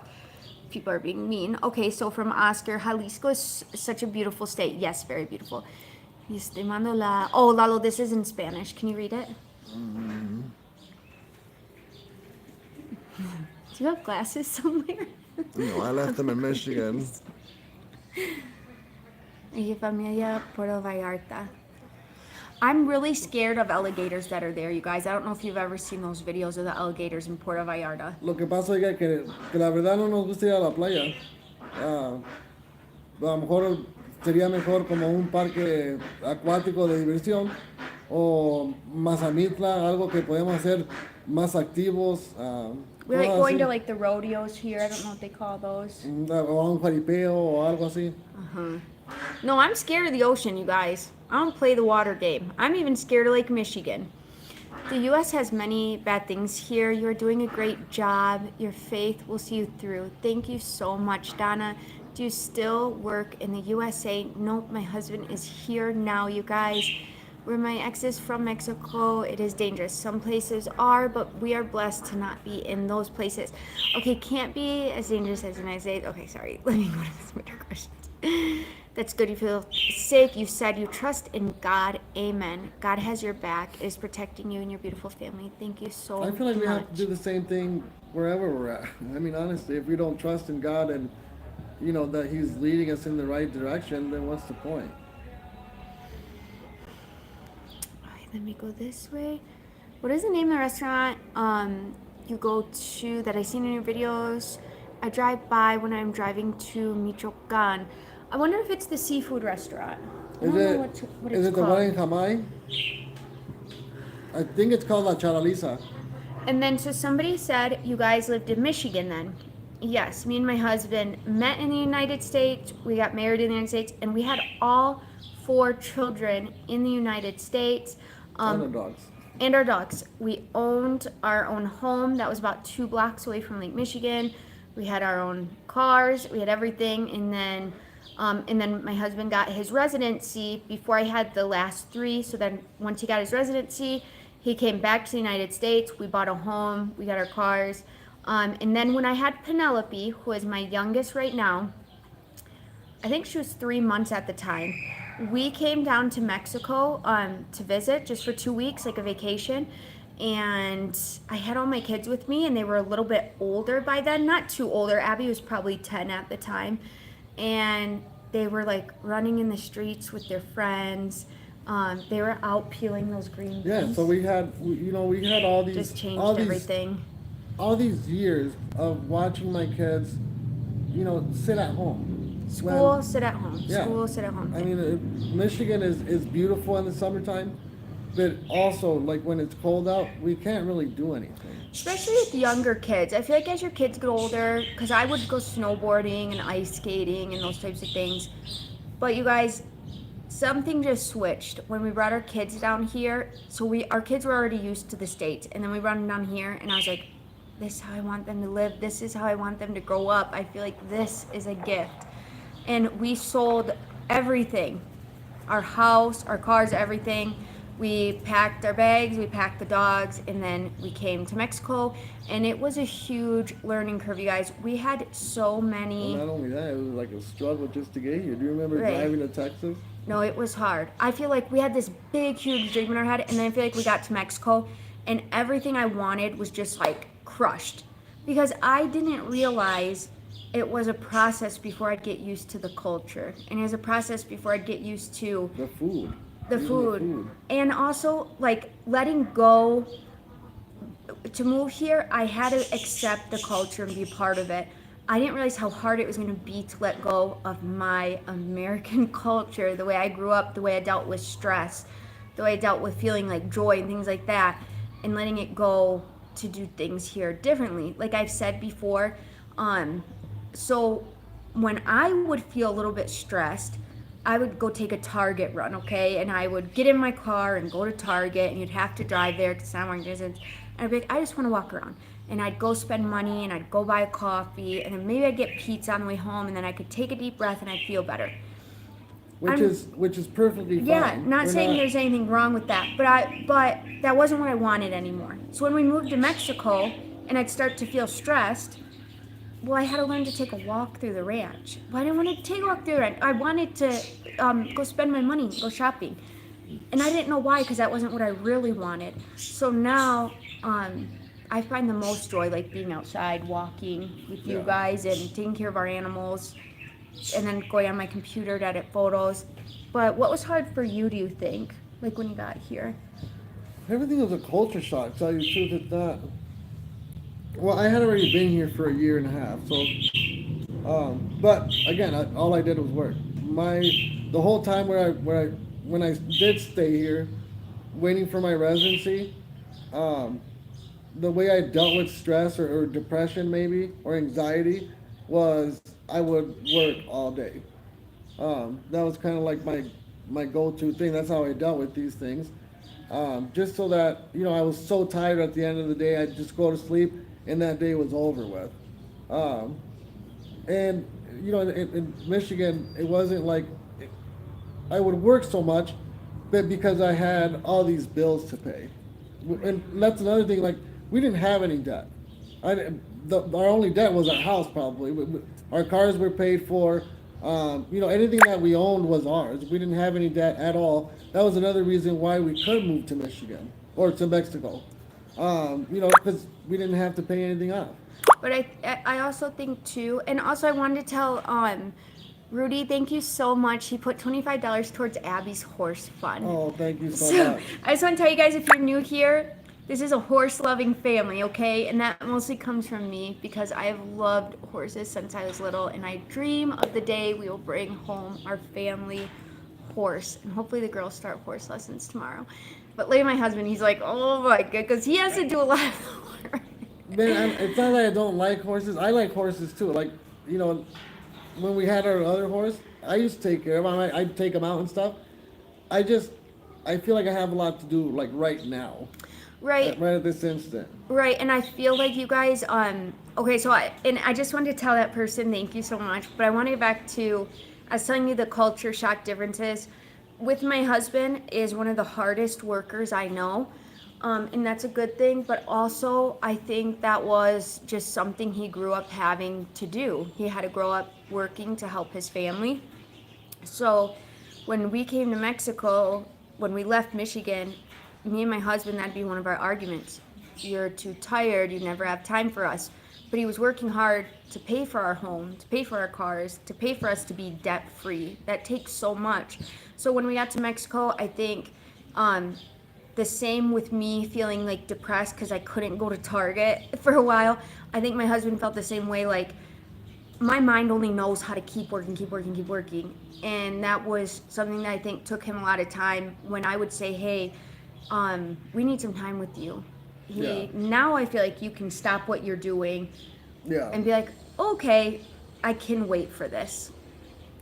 People are being mean. Okay, so from Oscar, Jalisco is such a beautiful state. Yes, very beautiful. Oh, Lalo, this is in Spanish. Can you read it? Mm-hmm. Do you have glasses somewhere? No, I left them in Michigan. Y familia Puerto Vallarta. I'm really scared of alligators that are there, you guys. I don't know if you've ever seen those videos of the alligators in Puerto Vallarta. Lo que pasa es que la verdad no nos gusta ir a la playa. Ah, a lo mejor sería mejor como un parque acuático de diversión o Mazamitla, algo que podemos hacer más activos, We like cosas going así. to like the rodeos here. I don't know what they call those. O a un jaripeo o algo así. No, I'm scared of the ocean, you guys. I don't play the water game. I'm even scared of Lake Michigan. The U.S. has many bad things here. You're doing a great job. Your faith will see you through. Thank you so much, Donna. Do you still work in the USA? Nope, my husband is here now, you guys. Where my ex is from Mexico, it is dangerous. Some places are, but we are blessed to not be in those places. Okay, can't be as dangerous as the United States. Okay, sorry. Let me go to this winter questions. That's good. You feel safe. You said you trust in God. Amen. God has your back. It is protecting you and your beautiful family. Thank you so much. I feel like we have to do the same thing wherever we're at. I mean, honestly, if we don't trust in God and that He's leading us in the right direction, then what's the point? Okay, let me go this way. What is the name of the restaurant you go to that I seen in your videos? I drive by when I'm driving to Michoacan. I wonder if it's the seafood restaurant. I don't know what Is it's it the one in called. Jamai? I think it's called La Charaliza. And then, so somebody said you guys lived in Michigan then. Yes, me and my husband met in the United States. We got married in the United States, and we had all 4 children in the United States. And the dogs. And our dogs. We owned our own home that was about 2 blocks away from Lake Michigan. We had our own cars. We had everything, and then my husband got his residency before I had the last 3. So then once he got his residency, he came back to the United States. We bought a home. We got our cars. And then when I had Penelope, who is my youngest right now, I think she was 3 months at the time. We came down to Mexico to visit just for 2 weeks, like a vacation. And I had all my kids with me, and they were a little bit older by then. Not too older. Abby was probably 10 at the time. And they were like running in the streets with their friends. They were out peeling those green beans. Yeah, so we had all these Just changed everything. All these years of watching my kids, sit at home. School, sit at home. Yeah. School, sit at home. I mean, Michigan is beautiful in the summertime, but also like when it's cold out, we can't really do anything. Especially with younger kids. I feel like as your kids get older, because I would go snowboarding and ice skating and those types of things. But you guys, something just switched when we brought our kids down here. So our kids were already used to the States, and then we brought them down here, and I was like, this is how I want them to live. This is how I want them to grow up. I feel like this is a gift. And we sold everything, our house, our cars, everything. We packed our bags, we packed the dogs, and then we came to Mexico. And it was a huge learning curve, you guys. We had so many. And not only that, it was like a struggle just to get here. Do you remember driving to Texas? No, it was hard. I feel like we had this big, huge dream in our head, and then I feel like we got to Mexico, and everything I wanted was just like crushed. Because I didn't realize it was a process before I'd get used to the culture, and it was a process before I'd get used to the food. The food. And also like letting go. To move here, I had to accept the culture and be a part of it. I didn't realize how hard it was going to be to let go of my American culture, the way I grew up, the way I dealt with stress, the way I dealt with feeling like joy and things like that, and letting it go to do things here differently. Like I've said before, so when I would feel a little bit stressed, I would go take a Target run, okay? And I would get in my car and go to Target, and you'd have to drive there because it's not long distance. And I'd be like, I just want to walk around. And I'd go spend money, and I'd go buy a coffee, and then maybe I'd get pizza on the way home, and then I could take a deep breath, and I'd feel better. Which is perfectly fine. Yeah, not saying there's anything wrong with that, but that wasn't what I wanted anymore. So when we moved to Mexico, and I'd start to feel stressed, well, I had to learn to take a walk through the ranch. Well, I didn't want to take a walk through the ranch. I wanted to go spend my money, go shopping. And I didn't know why, because that wasn't what I really wanted. So now I find the most joy like being outside, walking with you guys, and taking care of our animals, and then going on my computer to edit photos. But what was hard for you, do you think? like when you got here? Everything was a culture shock. To tell you the truth, it's not. Well, I had already been here for a year and a half, so. But again, all I did was work. The whole time when I did stay here, waiting for my residency, um, the way I dealt with stress or depression maybe or anxiety was I would work all day. That was kind of like my go-to thing. That's how I dealt with these things. Just so that I was so tired at the end of the day, I'd just go to sleep and that day was over with. Um, and in Michigan, it wasn't like I would work so much, but because I had all these bills to pay, and that's another thing. Like we didn't have any debt. Our only debt was our house. Probably our cars were paid for. Anything that we owned was ours. We didn't have any debt at all. That was another reason why we could move to Michigan or to Mexico. Because we didn't have to pay anything off. But I also think too, and also I wanted to tell Rudy, thank you so much. He put $25 towards Abby's horse fund. Oh, thank you so So much. I just want to tell you guys, if you're new here, this is a horse-loving family, okay? And that mostly comes from me because I have loved horses since I was little, and I dream of the day we will bring home our family horse, and hopefully the girls start horse lessons tomorrow. But later, my husband, he's like, oh my god, because he has to do a lot of work. Man, it's not that I don't like horses. I like horses too. Like, when we had our other horse, I used to take care of him. I'd take him out and stuff. I just, I feel like I have a lot to do, like right now, Right. right at this instant. Right, and I feel like you guys, okay, so I just wanted to tell that person thank you so much, but I want to get back to, I was telling you the culture shock differences. With my husband is one of the hardest workers I know, and that's a good thing, but also I think that was just something he grew up having to do. He had to grow up working to help his family. So when we came to Mexico, when we left Michigan, me and my husband, that'd be one of our arguments. You're too tired, you never have time for us. But he was working hard to pay for our home, to pay for our cars, to pay for us to be debt free. That takes so much. So when we got to Mexico, I think the same with me feeling like depressed because I couldn't go to Target for a while. I think my husband felt the same way, like my mind only knows how to keep working, keep working, keep working. And that was something that I think took him a lot of time when I would say, hey, we need some time with you. Yeah. Now I feel like you can stop what you're doing Yeah. and be like, okay, I can wait for this.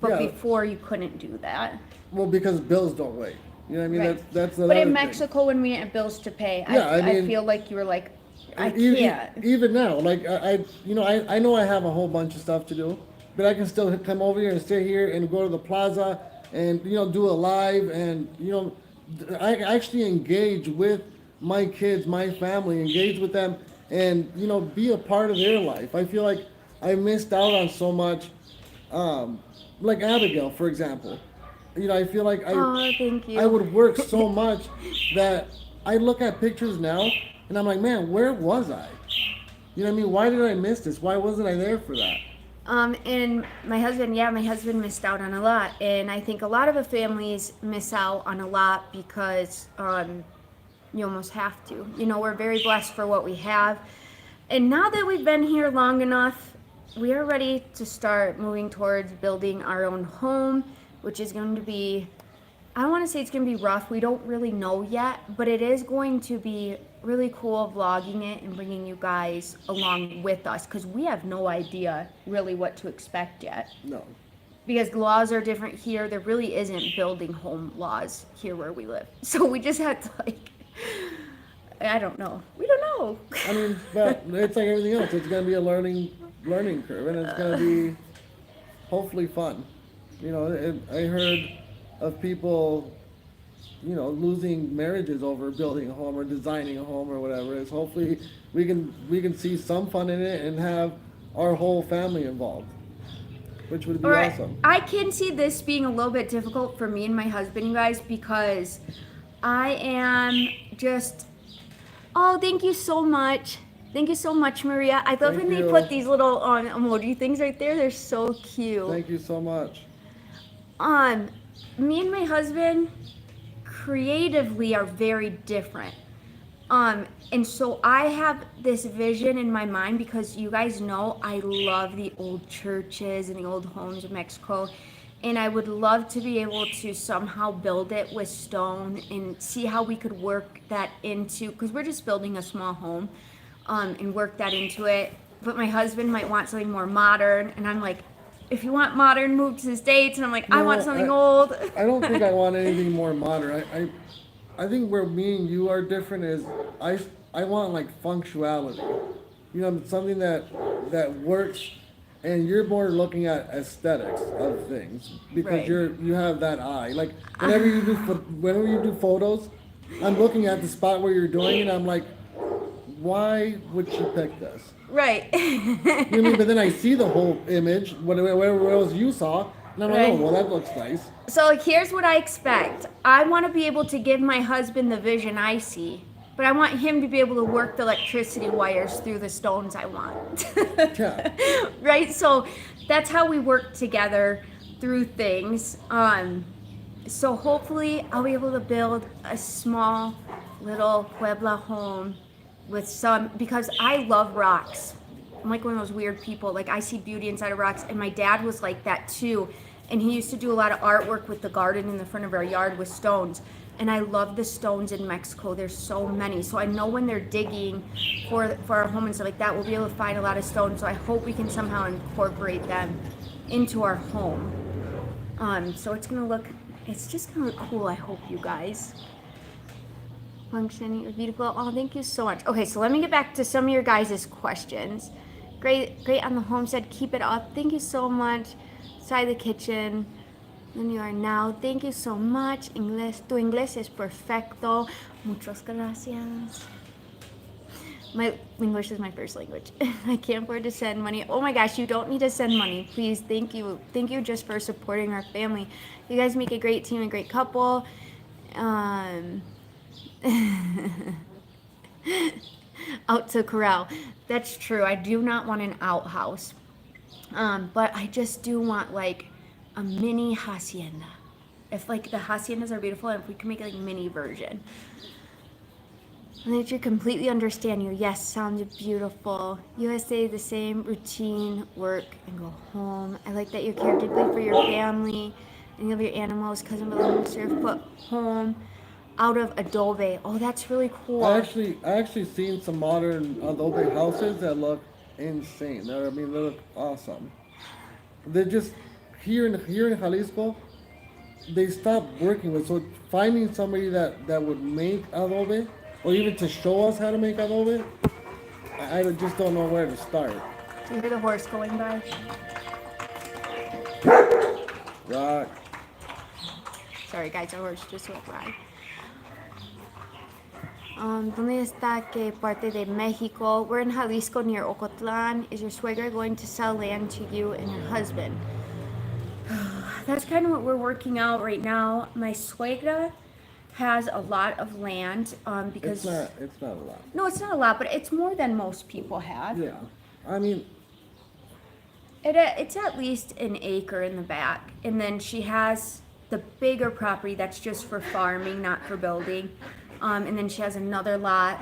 But Yeah. before you couldn't do that. Well, because bills don't wait. You know what I mean? Right. That's But another in thing. Mexico, when we had bills to pay, Yeah, I I mean- feel like you were like, I E- can't. Even now, like I know I have a whole bunch of stuff to do, but I can still come over here and sit here and go to the plaza and do a live and I actually engage with my kids, my family, engage with them, and be a part of their life. I feel like I missed out on so much. Like Abigail, for example. I feel like Oh, thank you. I would work so much that I look at pictures now and I'm like, man, where was I? You know what I mean? Why did I miss this? Why wasn't I there for that? And my husband missed out on a lot. And I think a lot of the families miss out on a lot because you almost have to. We're very blessed for what we have. And now that we've been here long enough, we are ready to start moving towards building our own home, which is going to be, I don't want to say it's going to be rough. We don't really know yet, but it is going to be really cool vlogging it and bringing you guys along with us because we have no idea really what to expect yet. No. Because the laws are different here. There really isn't building home laws here where we live. So we just had to I don't know. We don't know. I mean, but it's like everything else. It's going to be a learning curve, and it's going to be hopefully fun. I heard of people, losing marriages over building a home or designing a home or whatever it is. Hopefully, we can see some fun in it and have our whole family involved, which would be All right. awesome. I can see this being a little bit difficult for me and my husband, you guys, because I am just. Oh, thank you so much. Thank you so much, Maria. I love Thank when they you. put these little emoji things right there. They're so cute. Thank you so much. Me and my husband creatively are very different. And so I have this vision in my mind because you guys know I love the old churches and the old homes of Mexico. And I would love to be able to somehow build it with stone and see how we could work that into, because we're just building a small home, and work that into it. But my husband might want something more modern. And I'm like, if you want modern, move to the States. And I'm like, I want something old. I don't think I want anything more modern. I think where me and you are different is I want like functionality. You know, something that works, and you're more looking at aesthetics of things because Right. you have that eye. Like whenever you do photos, I'm looking at the spot where you're doing it. I'm like, why would she pick this? Right. You know what I mean? But then I see the whole image, whatever else you saw, and I'm like, Right. oh, well, that looks nice. So like, here's what I expect. I want to be able to give my husband the vision I see, but I want him to be able to work the electricity wires through the stones I want. Yeah. Right? So that's how we work together through things. So hopefully I'll be able to build a small little Puebla home with some, because I love rocks. I'm like one of those weird people. Like, I see beauty inside of rocks, and my dad was like that too. And he used to do a lot of artwork with the garden in the front of our yard with stones. And I love the stones in Mexico. There's so many. So I know when they're digging for our home and stuff like that, we'll be able to find a lot of stones. So I hope we can somehow incorporate them into our home. So it's just gonna look cool, I hope, you guys. Functioning, beautiful. Oh, thank you so much. Okay, so let me get back to some of your guys' questions. Great on the homestead. Keep it up. Thank you so much. Side the kitchen. Then you are now. Thank you so much. Tu inglés es perfecto. Muchas gracias. My English is my first language. I can't afford to send money. Oh my gosh, you don't need to send money. Please, thank you. Thank you just for supporting our family. You guys make a great team, a great couple. Out to corral. That's true. I do not want an outhouse. But I just do want like a mini hacienda. If like the haciendas are beautiful, if we can make like a mini version. Nature completely understand you. Yes, sounds beautiful. USA, the same routine, work and go home. I like that you care deeply for your family and you love your animals. Cousin William serve put home out of adobe. Oh, that's really cool. I actually seen some modern adobe houses that look insane. They look awesome. They're just here in Jalisco. They stopped working with, so finding somebody that would make adobe or even to show us how to make adobe, I just don't know where to start. Do you hear the horse going by? Rock. Sorry guys, the horse just went by. ¿Dónde está? ¿Qué parte de Mexico? We're in Jalisco near Ocotlán. Is your suegra going to sell land to you and your husband? That's kind of what we're working out right now. My suegra has a lot of land because It's not a lot. no, it's not a lot, but it's more than most people have. Yeah, I mean, It's at least an acre in the back, and then she has the bigger property that's just for farming, not for building. And then she has another lot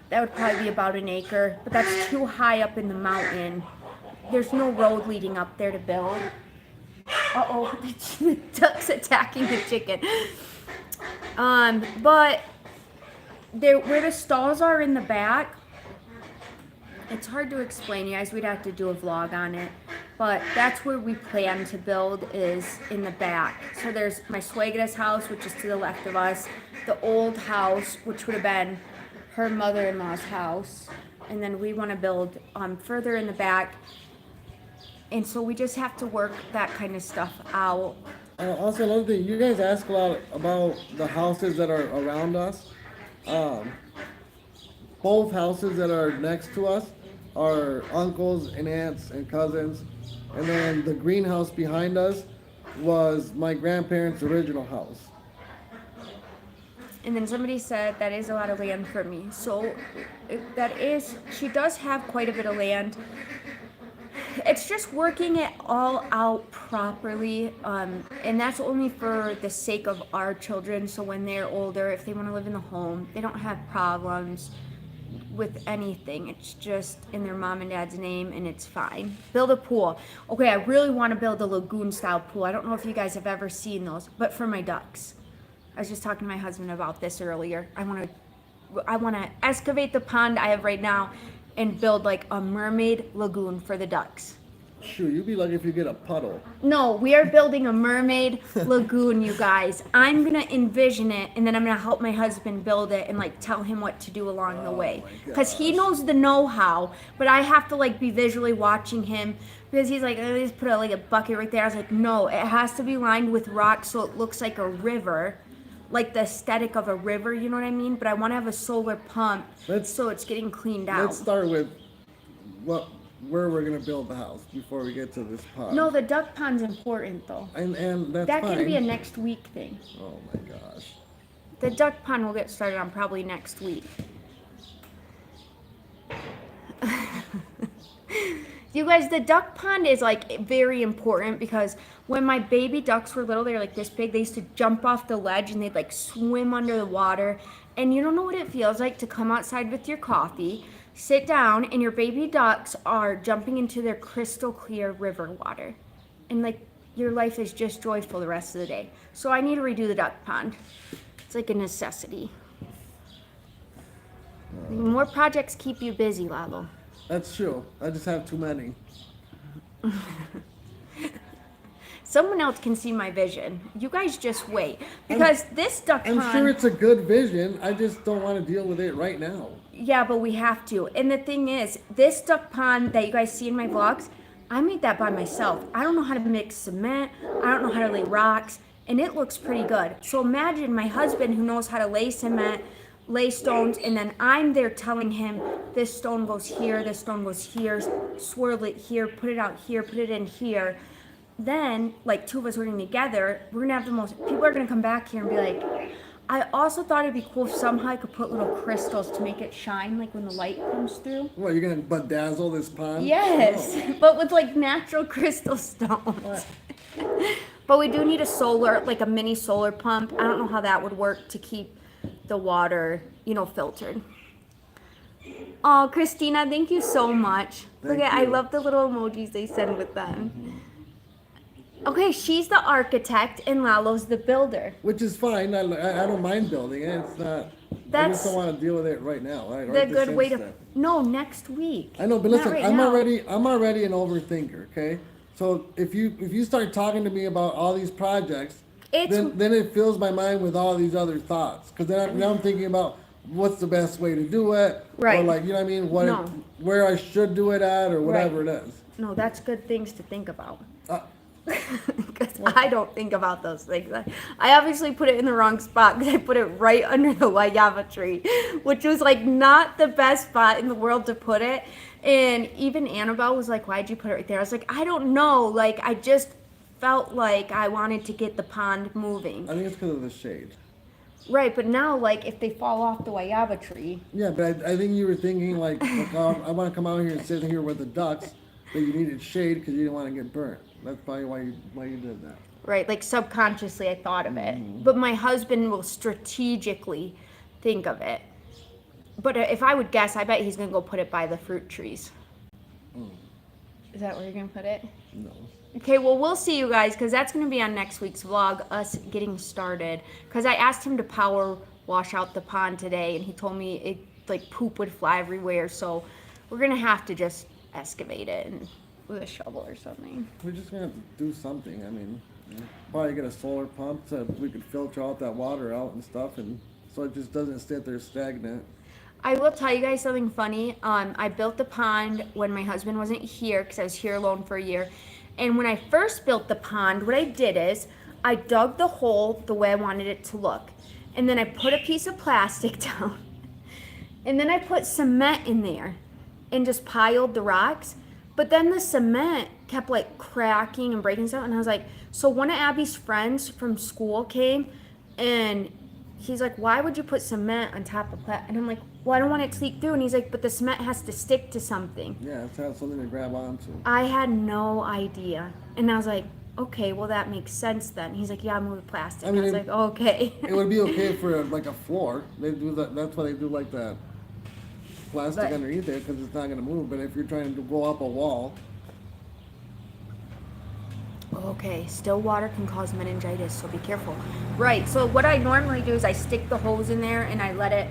that would probably be about an acre, but that's too high up in the mountain. There's no road leading up there to build. Uh-oh, the duck's attacking the chicken. But where the stalls are in the back, it's hard to explain, you guys. We'd have to do a vlog on it. But that's where we plan to build, is in the back. So there's my suegra's house, which is to the left of us. The old house, which would have been her mother-in-law's house. And then we want to build further in the back. And so we just have to work that kind of stuff out. also another thing, you guys ask a lot about the houses that are around us. Both houses that are next to us are uncles and aunts and cousins. And then the greenhouse behind us was my grandparents' original house. And then somebody said that is a lot of land for me. So she does have quite a bit of land. It's just working it all out properly, and that's only for the sake of our children. So when they're older, if they want to live in the home, they don't have problems with anything. It's just in their mom and dad's name, and it's fine. Build a pool. Okay, I really want to build a lagoon style pool. I don't know if you guys have ever seen those, but for my ducks. I was just talking to my husband about this earlier. I want to excavate the pond I have right now and build like a mermaid lagoon for the ducks. Shoot, you'd be lucky if you get a puddle. No, we are building a mermaid lagoon, you guys. I'm gonna envision it, and then I'm gonna help my husband build it and like tell him what to do along the way, because he knows the know-how, but I have to like be visually watching him, because he's like, oh, just put like a bucket right there. I was like, no, it has to be lined with rocks so it looks like a river, like the aesthetic of a river, you know what I mean? But I want to have a solar pump so it's getting cleaned out. Let's start with where we're gonna build the house before we get to this pond. No, the duck pond's important though. And that's that fine. can be a next week thing. Oh my gosh. The duck pond will get started on probably next week. You guys, the duck pond is like very important, because when my baby ducks were little, they were like this big. They used to jump off the ledge and they'd like swim under the water. And you don't know what it feels like to come outside with your coffee, sit down, and your baby ducks are jumping into their crystal clear river water. And like your life is just joyful the rest of the day. So I need to redo the duck pond. It's like a necessity. More projects keep you busy, Lalo. That's true. I just have too many. Someone else can see my vision. You guys just wait. Because this duck pond... I'm sure it's a good vision. I just don't want to deal with it right now. Yeah, but we have to. And the thing is, this duck pond that you guys see in my vlogs, I made that by myself. I don't know how to mix cement. I don't know how to lay rocks. And it looks pretty good. So imagine my husband, who knows how to lay cement, lay stones, and then I'm there telling him, this stone goes here, this stone goes here, swirl it here, put it out here, put it in here. Then, like, two of us working together, we're gonna have the most, people are gonna come back here and be like, I also thought it'd be cool if somehow I could put little crystals to make it shine, like when the light comes through. What, you're gonna bedazzle this pond? Yes, but with like natural crystal stones. But we do need a solar, like a mini solar pump. I don't know how that would work to keep the water, you know, filtered. Oh, Christina, thank you so much. Look at, I love the little emojis they send with them. Okay, she's the architect and Lalo's the builder. Which is fine. I don't mind building it. It's not. I just don't want to deal with it right now. Right? The good way to. No, next week. I know, but listen, I'm already an overthinker. Okay, so if you start talking to me about all these projects, then it fills my mind with all these other thoughts. Because then I'm thinking about what's the best way to do it, right? Or like, you know what I mean, where I should do it at, or whatever it is. No, that's good things to think about. Because I don't think about those things. I obviously put it in the wrong spot, because I put it right under the guayaba tree, which was like not the best spot in the world to put it. And even Annabelle was like, why'd you put it right there? I was like, I don't know. Like, I just felt like I wanted to get the pond moving. I think it's because of the shade. Right, but now, like, if they fall off the guayaba tree. Yeah, but I think you were thinking like I want to come out here and sit here with the ducks, but you needed shade because you didn't want to get burnt. That's probably why you did that. Right, like subconsciously I thought of it. But my husband will strategically think of it. But if I would guess, I bet he's going to go put it by the fruit trees. Is that where you're going to put it? No. Okay, well, we'll see you guys, because that's going to be on next week's vlog, us getting started. Because I asked him to power wash out the pond today, and he told me it, like, poop would fly everywhere. So we're going to have to just excavate it and with a shovel or something. We're just gonna have to do something. I mean, probably get a solar pump so we could filter out that water out and stuff, and so it just doesn't sit there stagnant. I will tell you guys something funny. I built the pond when my husband wasn't here, because I was here alone for a year. And when I first built the pond, what I did is I dug the hole the way I wanted it to look, and then I put a piece of plastic down, and then I put cement in there and just piled the rocks. But then the cement kept like cracking and breaking stuff, and I was like, so one of Abby's friends from school came, and he's like, why would you put cement on top of plastic? And I'm like, well, I don't want it to leak through. And he's like, but the cement has to stick to something. Yeah, it's have something to grab onto. I had no idea. And I was like, okay, well, that makes sense then. He's like, yeah, move the plastic. I mean, I was like, okay. It would be okay for like a floor. They do that. That's why they do like that plastic But- underneath it because it's not going to move. But if you're trying to go up a wall, Okay, still water can cause meningitis, so be careful. Right, so what I normally do is I stick the hose in there and I let it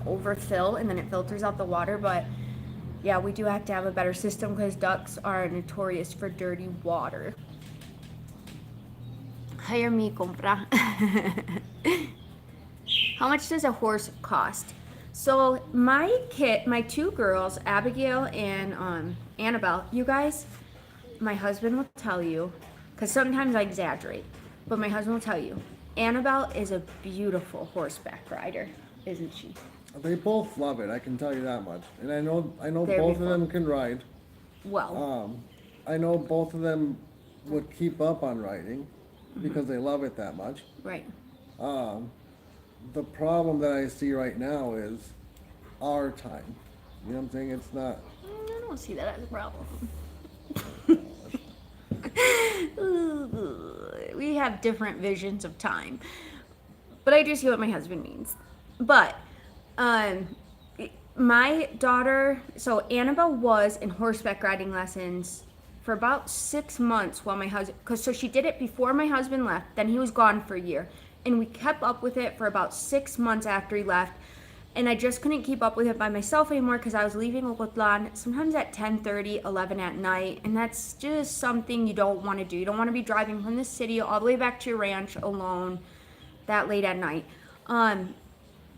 overfill and then it filters out the water, but yeah, we do have to have a better system because ducks are notorious for dirty water. Hire me, compra. How much does a horse cost? So my two girls, Abigail and Annabelle, you guys, my husband will tell you, because sometimes I exaggerate, but my husband will tell you, Annabelle is a beautiful horseback rider, isn't she? they both love it. I can tell you that much. And I know They're both of beautiful. them can ride. Well, I know both of them would keep up on riding because they love it that much. right. The problem that I see right now is our time. You know what I'm saying? It's not. I don't see that as a problem. We have different visions of time, but I do see what my husband means. But my daughter, so Annabelle was in horseback riding lessons for about 6 months while my husband, because so she did it before my husband left, then he was gone for a year, and we kept up with it for about 6 months after he left. And I just couldn't keep up with it by myself anymore because I was leaving Ocotlan sometimes at 10:30, 11 at night. And that's just something you don't want to do. You don't want to be driving from the city all the way back to your ranch alone that late at night. And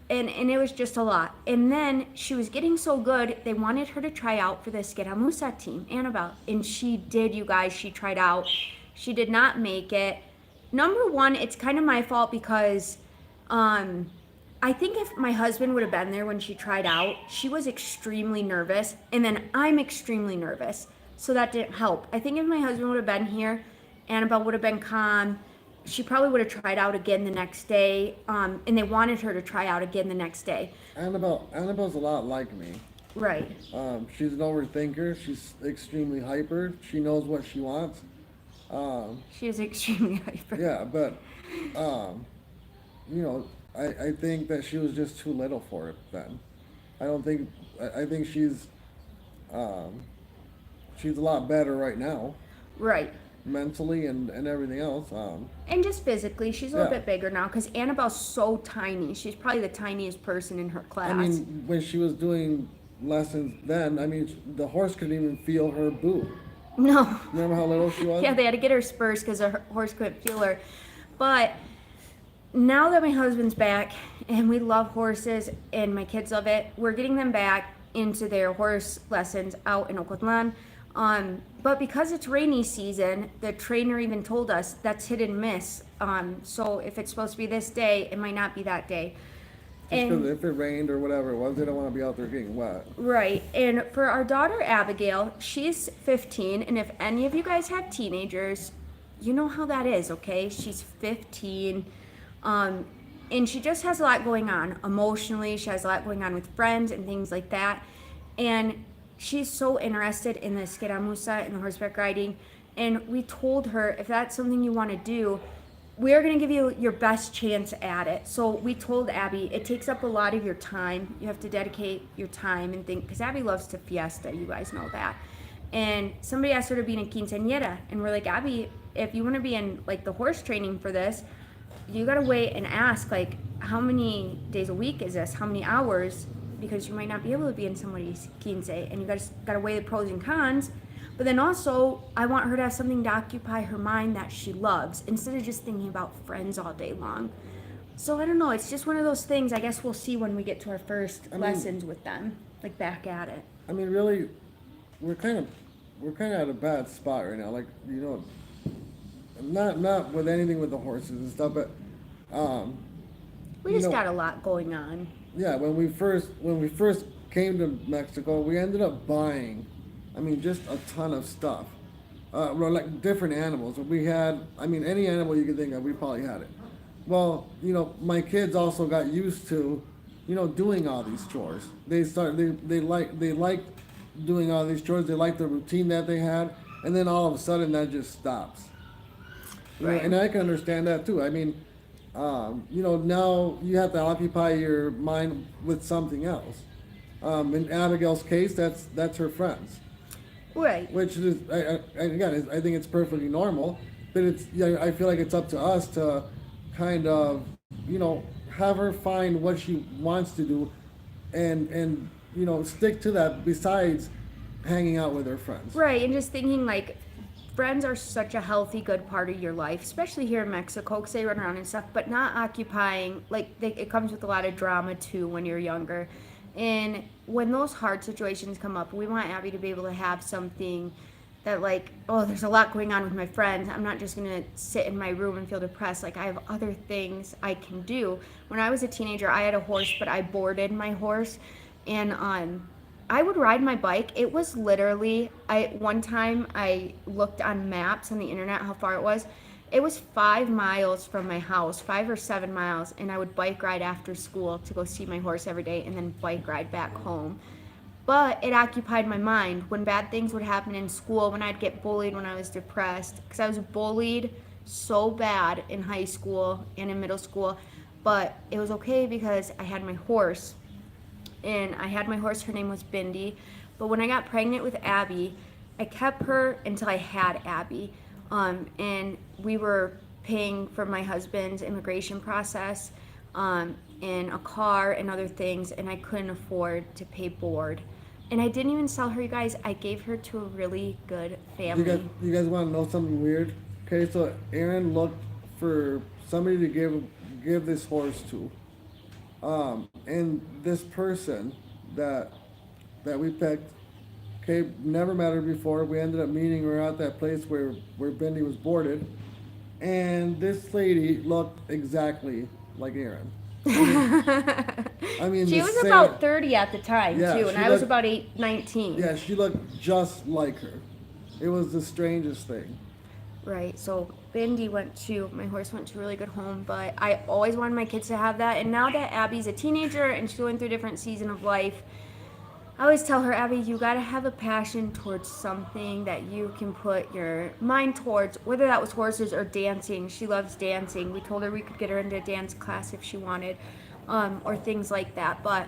it was just a lot. And then she was getting so good, they wanted her to try out for the Skiramusa team, Annabelle. And she did, you guys. She tried out. She did not make it. Number one, it's kind of my fault because I think if my husband would have been there when she tried out, she was extremely nervous, and then I'm extremely nervous, so that didn't help. I think if my husband would have been here, Annabelle would have been calm. She probably would have tried out again the next day, and they wanted her to try out again the next day. Annabelle's a lot like me. Right. She's an overthinker. She's extremely hyper. She knows what she wants. She is extremely hyper. Yeah, but you know, I think that she was just too little for it then. I think she's a lot better right now, Right. mentally and everything else. And just physically, she's a little Yeah. bit bigger now because Annabelle's so tiny. She's probably the tiniest person in her class. I mean, when she was doing lessons then, I mean, the horse couldn't even feel her boot. No. Remember how little she was? Yeah, they had to get her spurs because her horse couldn't feel her. But now that my husband's back and we love horses and my kids love it, we're getting them back into their horse lessons out in Ocotlan. But because it's rainy season, the trainer even told us that's hit and miss. So if it's supposed to be this day, it might not be that day. Just because if it rained or whatever it was, they don't want to be out there getting wet. Right. And for our daughter Abigail, she's 15, and if any of you guys have teenagers, you know how that is, okay? She's 15. And she just has a lot going on emotionally. She has a lot going on with friends and things like that. And she's so interested in the Skiramusa and the horseback riding. And we told her, if that's something you want to do, we're going to give you your best chance at it. So we told Abby, it takes up a lot of your time. You have to dedicate your time and think, because Abby loves to fiesta, you guys know that. And somebody asked her to be in a quinceañera. And we're like, Abby, if you want to be in like the horse training for this, you got to wait and ask, like, how many days a week is this? How many hours? Because you might not be able to be in somebody's quince. And you got to weigh the pros and cons. But then also, I want her to have something to occupy her mind that she loves instead of just thinking about friends all day long. So I don't know. It's just one of those things. I guess we'll see when we get to our first lessons with them, like back at it. I mean, really, we're kind of at a bad spot right now. Like, you know, not with anything with the horses and stuff, but We just got a lot going on. yeah. When we first came to Mexico, we ended up buying, I mean, just a ton of stuff. Well, like different animals. We had, I mean, any animal you could think of, we probably had it. Well, my kids also got used to, doing all these chores. They like doing all these chores. They like the routine that they had, and then all of a sudden that just stops. Right. And I can understand that too. I mean, now you have to occupy your mind with something else. In Abigail's case, that's her friends, Right. which is again, I think it's perfectly normal. But I feel like it's up to us to kind of, have her find what she wants to do, and stick to that. Besides hanging out with her friends. Right, and just thinking like friends are such a healthy, good part of your life, especially here in Mexico because they run around and stuff, but not occupying, it comes with a lot of drama too when you're younger. And when those hard situations come up, we want Abby to be able to have something that, like, oh, there's a lot going on with my friends. I'm not just going to sit in my room and feel depressed. Like, I have other things I can do. When I was a teenager, I had a horse, but I boarded my horse. And I would ride my bike. It was literally, one time I looked on maps on the internet how far it was. It was 5 miles from my house, 5 or 7 miles, and I would bike ride after school to go see my horse every day and then bike ride back home. But it occupied my mind when bad things would happen in school, when I'd get bullied, when I was depressed, because I was bullied so bad in high school and in middle school. But it was okay because I had my horse, and I had my horse. Her name was Bindi. But when I got pregnant with Abby, I kept her until I had Abby. And we were paying for my husband's immigration process, and a car and other things, and I couldn't afford to pay board. And I didn't even sell her, you guys. I gave her to a really good family. You guys want to know something weird? Okay, so Aaron looked for somebody to give this horse to. And this person that we picked, okay, never met her before. We ended up meeting her at that place where Bendy was boarded, and this lady looked exactly like Aaron. I mean, She the was same- about 30 at the time, Yeah, too, and she I was looked- about 19. Yeah, she looked just like her. It was the strangest thing. Right, so my horse went to a really good home, but I always wanted my kids to have that. And now that Abby's a teenager and she's going through a different season of life, I always tell her, Abby, you gotta have a passion towards something that you can put your mind towards, whether that was horses or dancing. She loves dancing. We told her we could get her into a dance class if she wanted, or things like that. But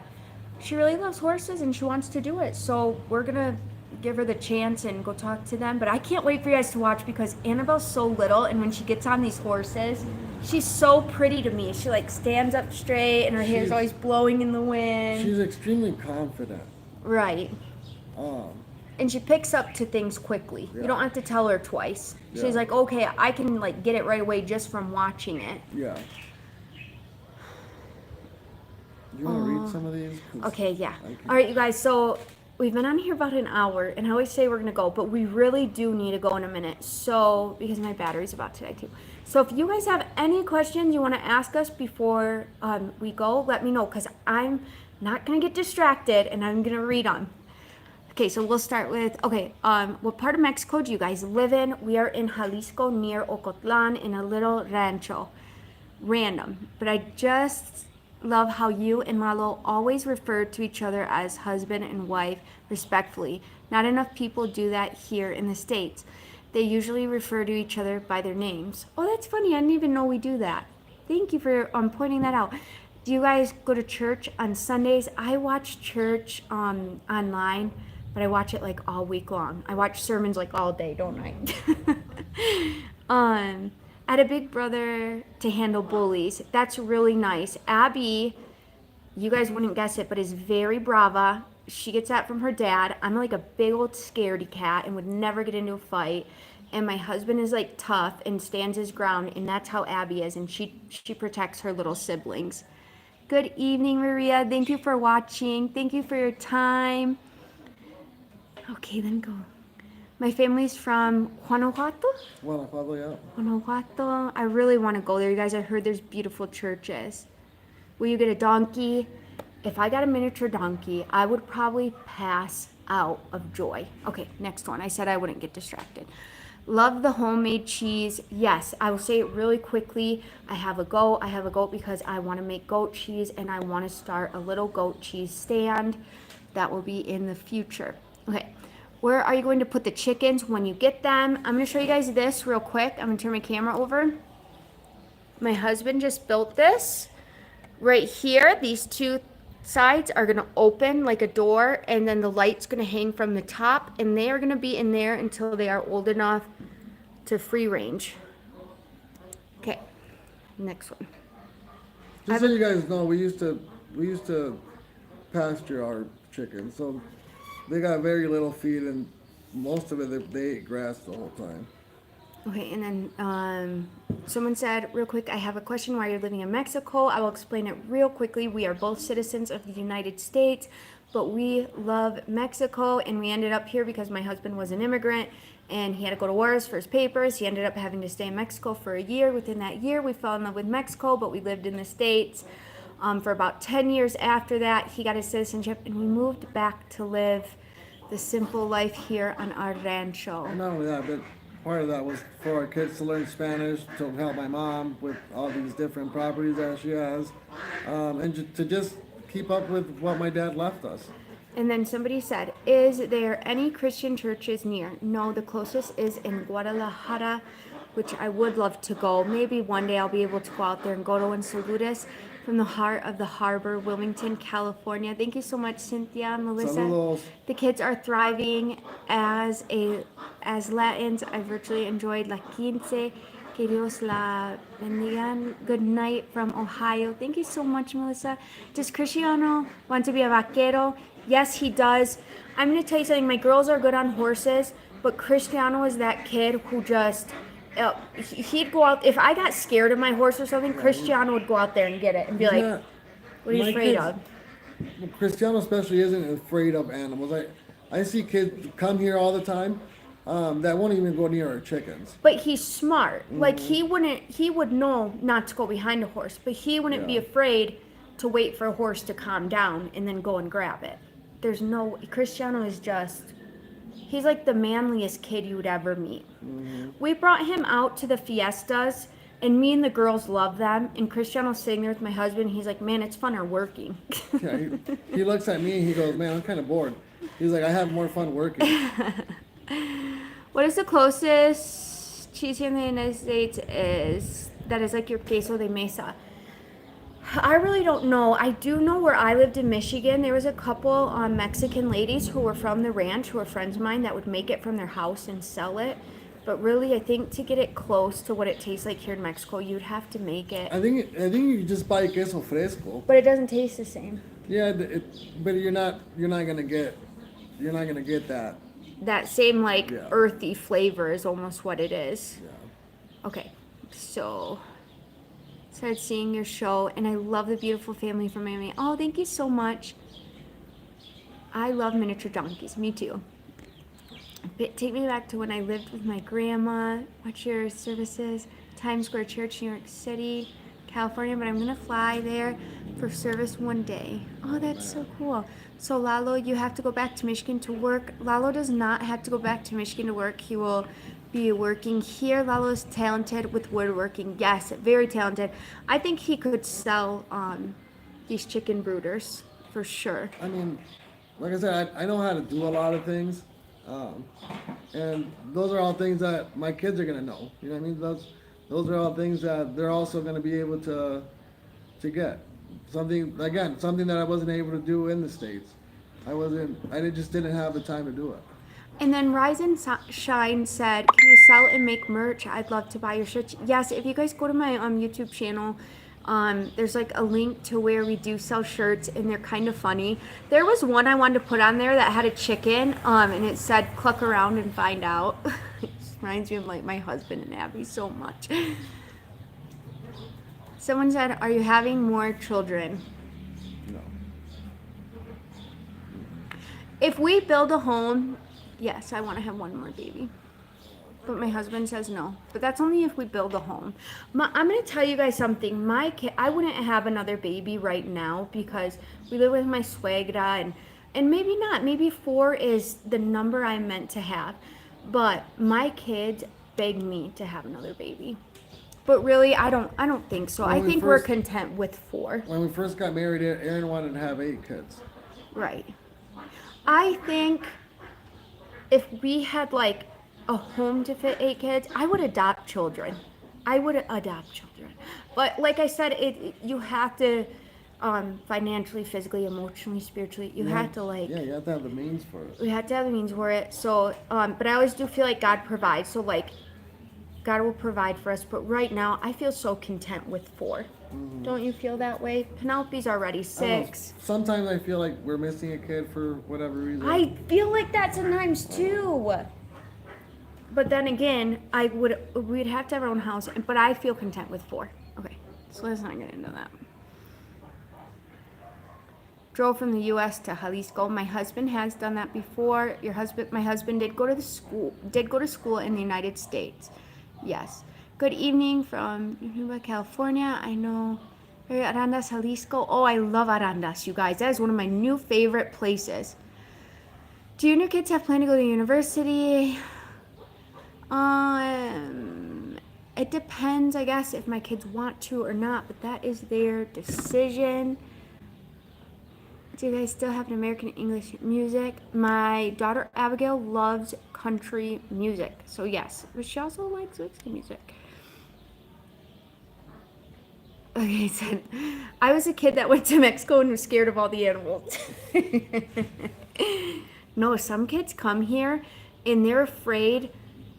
she really loves horses and she wants to do it. So we're gonna give her the chance and go talk to them. But I can't wait for you guys to watch because Annabelle's so little, and when she gets on these horses, she's so pretty to me. She like stands up straight and her hair's always blowing in the wind. She's extremely confident. Right. Um, And she picks up to things quickly. Yeah. You don't have to tell her twice. Yeah. She's like, okay, I can like get it right away just from watching it. yeah. You want to read some of these? 'Cause Okay, yeah. I can- All right, you guys. So we've been on here about an hour, and I always say we're gonna go, but we really do need to go in a minute. So because my battery's about to die too. So if you guys have any questions you want to ask us before we go, let me know because I'm not gonna get distracted and I'm gonna read them. Okay, so we'll start with, what part of Mexico do you guys live in? We are in Jalisco near Ocotlan in a little rancho. Random, but I just love how you and Marlo always refer to each other as husband and wife respectfully. Not enough people do that here in the States. They usually refer to each other by their names. Oh, that's funny. I didn't even know we do that. Thank you for pointing that out. Do you guys go to church on Sundays? I watch church online, but I watch it like all week long. I watch sermons like all day, don't I? I had a big brother to handle bullies. That's really nice. Abby, you guys wouldn't guess it, but is very brava. She gets that from her dad. I'm like a big old scaredy cat and would never get into a fight. And my husband is like tough and stands his ground, and that's how Abby is, and she protects her little siblings. Good evening, Maria. Thank you for watching. Thank you for your time. Okay, let me go. My family's from Guanajuato. Guanajuato, yeah. Guanajuato. I really want to go there, you guys. I heard there's beautiful churches. Will you get a donkey? If I got a miniature donkey, I would probably pass out of joy. Okay, next one. I said I wouldn't get distracted. Love the homemade cheese. Yes, I will say it really quickly. I have a goat. I have a goat because I want to make goat cheese and I want to start a little goat cheese stand. That will be in the future. Okay, where are you going to put the chickens when you get them? I'm going to show you guys this real quick. I'm going to turn my camera over. My husband just built this. Right here, these two sides are going to open like a door, and then the light's going to hang from the top, and they are going to be in there until they are old enough to free range. Okay, next one. Just so you guys know, we used to pasture our chickens, so they got very little feed, and most of it they ate grass the whole time. Okay, and then someone said, real quick, I have a question while you're living in Mexico. I will explain it real quickly. We are both citizens of the United States, but we love Mexico, and we ended up here because my husband was an immigrant, and he had to go to Juarez for his papers. He ended up having to stay in Mexico for a year. Within that year, we fell in love with Mexico, but we lived in the States for about 10 years after that. He got his citizenship, and we moved back to live the simple life here on our rancho. And not only that, but part of that was for our kids to learn Spanish, to help my mom with all these different properties that she has, and to just keep up with what my dad left us. And then somebody said, is there any Christian churches near? No, the closest is in Guadalajara, which I would love to go. Maybe one day I'll be able to go out there and go to and Saludes from the heart of the harbor, Wilmington, California. Thank you so much, Cynthia and Melissa. Saludos. The kids are thriving as Latins. I virtually enjoyed La Quince. Que Dios la bendiga. Good night from Ohio. Thank you so much, Melissa. Does Cristiano want to be a vaquero? Yes, he does. I'm going to tell you something. My girls are good on horses, but Cristiano is that kid who just, he'd go out. If I got scared of my horse or something, Cristiano would go out there and get it and be like, Yeah. what are you My afraid kids- of? Cristiano especially isn't afraid of animals. I see kids come here all the time that won't even go near our chickens. But he's smart. Like he would know not to go behind a horse, but he wouldn't be Yeah. afraid to wait for a horse to calm down and then go and grab it. Cristiano is just, he's like the manliest kid you would ever meet. We brought him out to the fiestas, and me and the girls love them, and Cristiano's sitting there with my husband, he's like, man, it's funner working. Yeah, he looks at me and he goes, man, I'm kind of bored. He's like, I have more fun working. What is the closest cheese here in the United States that is like your queso de mesa? I really don't know. I do know where I lived in Michigan, there was a couple Mexican ladies who were from the ranch, who were friends of mine, that would make it from their house and sell it. But really, I think to get it close to what it tastes like here in Mexico, you'd have to make it. I think you just buy queso fresco. But it doesn't taste the same. Yeah, but you're not gonna get that. That same Yeah. earthy flavor is almost what it is. Yeah. Okay, so started seeing your show, and I love the beautiful family from Miami. Oh, thank you so much. I love miniature donkeys. Me too. Take me back to when I lived with my grandma. Watch your services. Times Square Church, New York City, California. But I'm gonna fly there for service one day. Oh, that's so cool. So Lalo, you have to go back to Michigan to work. Lalo does not have to go back to Michigan to work. He will be working here. Lalo is talented with woodworking. Yes, very talented. I think he could sell these chicken brooders for sure. I mean, like I said, I know how to do a lot of things, and those are all things that my kids are gonna know. You know what I mean? Those are all things that they're also gonna be able to get. Something that I wasn't able to do in the States. I just didn't have the time to do it. And then Rise and Shine said, can you sell and make merch? I'd love to buy your shirts. Yes, if you guys go to my YouTube channel, there's like a link to where we do sell shirts, and they're kind of funny. There was one I wanted to put on there that had a chicken, and it said cluck around and find out. It just reminds me of like my husband and Abby so much. Someone said, are you having more children? No. If we build a home, yes, I want to have one more baby. But my husband says no. But that's only if we build a home. I'm going to tell you guys something. My kid, I wouldn't have another baby right now because we live with my suegra, and maybe not. Maybe 4 is the number I'm meant to have. But my kids beg me to have another baby. But really, I don't think so. I think we're content with 4. When we first got married, Aaron wanted to have 8 kids. Right. I think if we had like a home to fit 8 kids, I would adopt children. But like I said, you have to financially, physically, emotionally, spiritually, you have to like. Yeah, you have to have the means for it. We have to have the means for it. So, but I always do feel like God provides. So like, God will provide for us. But right now, I feel so content with 4. Mm-hmm. Don't you feel that way? Penelope's already 6. Sometimes I feel like we're missing a kid for whatever reason. I feel like that sometimes too. But then again, we'd have to have our own house. But I feel content with 4. Okay, so let's not get into that. Drove from the U.S. to Jalisco. My husband has done that before. My husband did go to school in the United States. Yes. Good evening from California. I know Arandas, Jalisco. Oh, I love Arandas, you guys. That is one of my new favorite places. Do you and your kids have planned to go to university? It depends, I guess, if my kids want to or not, but that is their decision. Do you guys still have an American English music? My daughter Abigail loves country music, so yes, but she also likes Mexican music. Okay, so I was a kid that went to Mexico and was scared of all the animals. No, some kids come here and they're afraid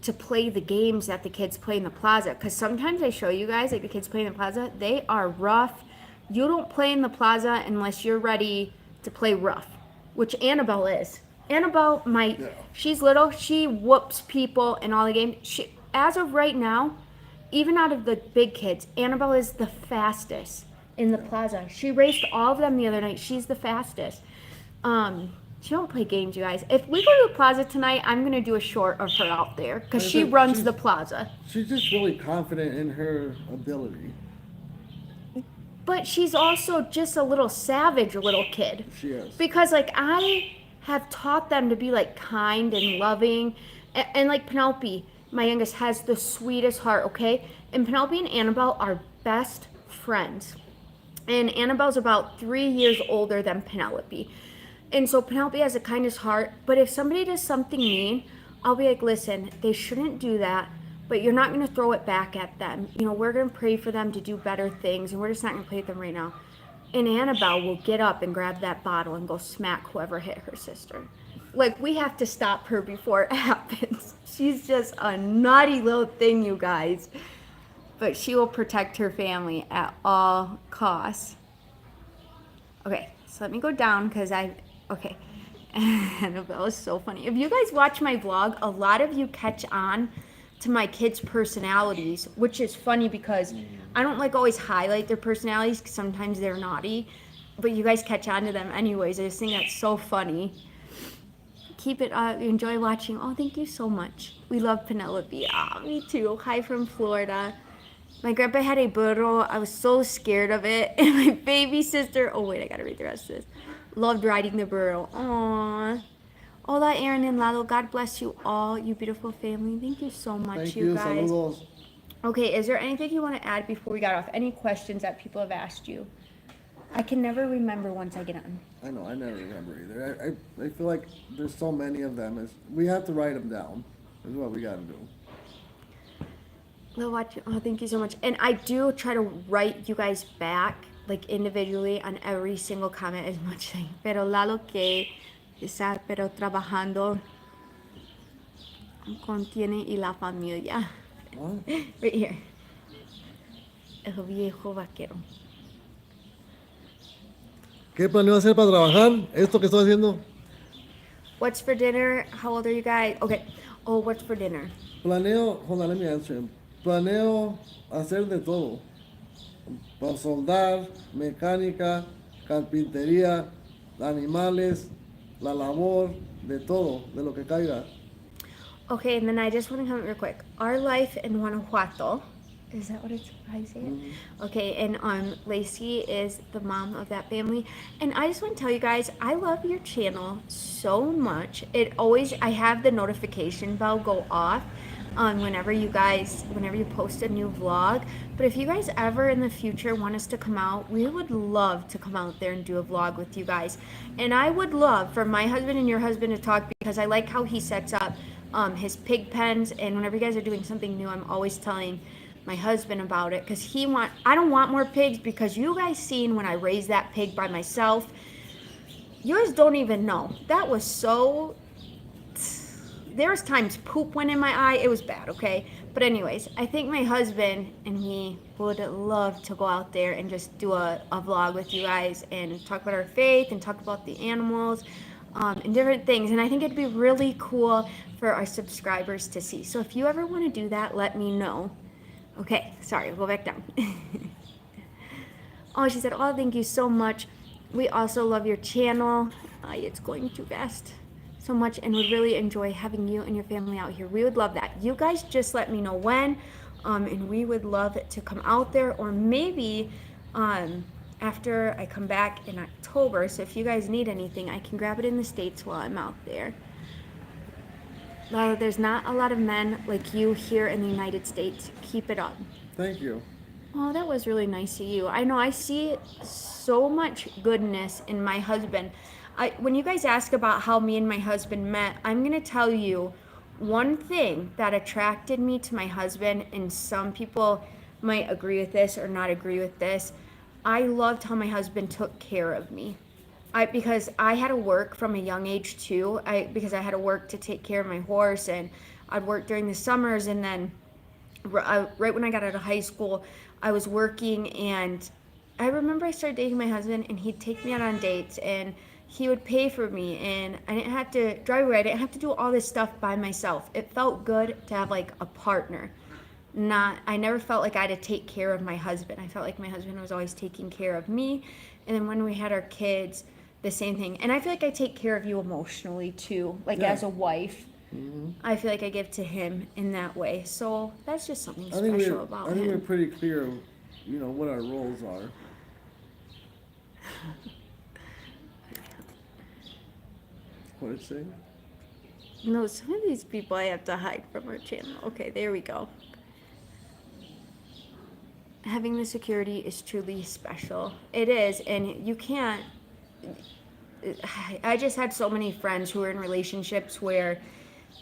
to play the games that the kids play in the plaza. Because sometimes I show you guys, like the kids play in the plaza, they are rough. You don't play in the plaza unless you're ready to play rough, which Annabelle is. Annabelle she's little, she whoops people in all the games. As of right now, even out of the big kids, Annabelle is the fastest in the plaza. She raced all of them the other night. She's the fastest. She don't play games, you guys. If we go to the plaza tonight, I'm going to do a short of her out there because she runs the plaza. She's just really confident in her ability. But she's also just a little savage little kid. She is. Because, like, I have taught them to be, like, kind and loving. And like, Penelope, my youngest, has the sweetest heart, okay? And Penelope and Annabelle are best friends. And Annabelle's about 3 years older than Penelope. And so Penelope has the kindest heart. But if somebody does something mean, I'll be like, listen, they shouldn't do that. But you're not going to throw it back at them. You know, we're going to pray for them to do better things. And we're just not going to play with them right now. And Annabelle will get up and grab that bottle and go smack whoever hit her sister. Like, we have to stop her before it happens. She's just a naughty little thing, you guys. But she will protect her family at all costs. Okay, so let me go down because okay. Annabelle is so funny. If you guys watch my vlog, a lot of you catch on to my kids' personalities, which is funny because I don't like always highlight their personalities because sometimes they're naughty, but you guys catch on to them anyways. I just think that's so funny. Keep it up. Enjoy watching. Oh, thank you so much. We love Penelope. Ah, me too. Hi from Florida. My grandpa had a burro. I was so scared of it. And my baby sister, oh wait, I gotta read the rest of this. Loved riding the burro. Aww. Hola, Aaron and Lalo. God bless you all, you beautiful family. Thank you so much, Thank you guys. Saludos. Okay, is there anything you want to add before we got off? Any questions that people have asked you? I can never remember once I get on. I know, I never remember either. I feel like there's so many of them. We have to write them down. Is what we got to do. Love watching. Oh, thank you so much. And I do try to write you guys back, like individually, on every single comment as much as pero Lalo que está pero trabajando contiene y la familia. What? Right here. El viejo vaquero. ¿Qué planeo hacer para trabajar? Esto que estoy haciendo. What's for dinner? How old are you guys? Okay. Oh, what's for dinner? Planeo, hold on, let me answer him. Planeo hacer de todo. Para soldar, mecánica, carpintería, animales, la labor, de todo, de lo que caiga. Okay, and then I just want to comment real quick. Our life in Guanajuato Is that what it's how you say it? Okay, and Lacey is the mom of that family. And I just want to tell you guys, I love your channel so much. I have the notification bell go off whenever you post a new vlog. But if you guys ever in the future want us to come out, we would love to come out there and do a vlog with you guys. And I would love for my husband and your husband to talk, because I like how he sets up his pig pens. And whenever you guys are doing something new, I'm always telling my husband about it, because I don't want more pigs, because you guys seen when I raised that pig by myself. Yours don't even know. That was so, there was times poop went in my eye. It was bad, okay? But anyways, I think my husband and me would love to go out there and just do a vlog with you guys and talk about our faith and talk about the animals and different things. And I think it'd be really cool for our subscribers to see. So if you ever want to do that, let me know. Okay, sorry, we'll go back down. Oh, she said, oh, thank you so much. We also love your channel. It's going too fast. So much, and would really enjoy having you and your family out here. We would love that. You guys just let me know when, and we would love to come out there, or maybe after I come back in October. So if you guys need anything, I can grab it in the States while I'm out there. Lala, there's not a lot of men like you here in the United States. Keep it up. Thank you. Oh, that was really nice of you. I know I see so much goodness in my husband. When you guys ask about how me and my husband met, I'm going to tell you one thing that attracted me to my husband, and some people might agree with this or not agree with this. I loved how my husband took care of me. Because I had to work from a young age too. Because I had to work to take care of my horse, and I'd work during the summers, and then right when I got out of high school, I was working, and I remember I started dating my husband, and he'd take me out on dates, and he would pay for me, and I didn't have to drive away. I didn't have to do all this stuff by myself. It felt good to have like a partner. I never felt like I had to take care of my husband. I felt like my husband was always taking care of me. And then when we had our kids, the same thing. And I feel like I take care of you emotionally too, like as a wife. I feel like I give to him in that way. So that's just something special about him. I think we're pretty clear, what our roles are. What did it say? No, some of these people I have to hide from our channel. Okay, there we go. Having the security is truly special. It is, and you can't. I just had so many friends who were in relationships where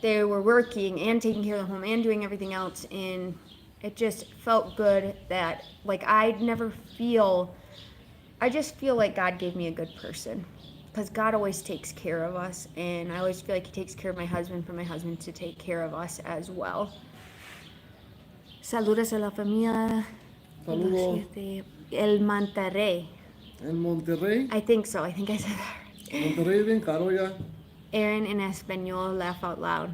they were working and taking care of the home and doing everything else, and it just felt good that, like, I just feel like God gave me a good person, because God always takes care of us, and I always feel like he takes care of my husband, for my husband to take care of us as well. Saludos a la familia. Saludos. El Monterrey. En Monterrey. I think so. I think I said that right. Monterrey es bien caro ya. Aaron in Espanol, laugh out loud.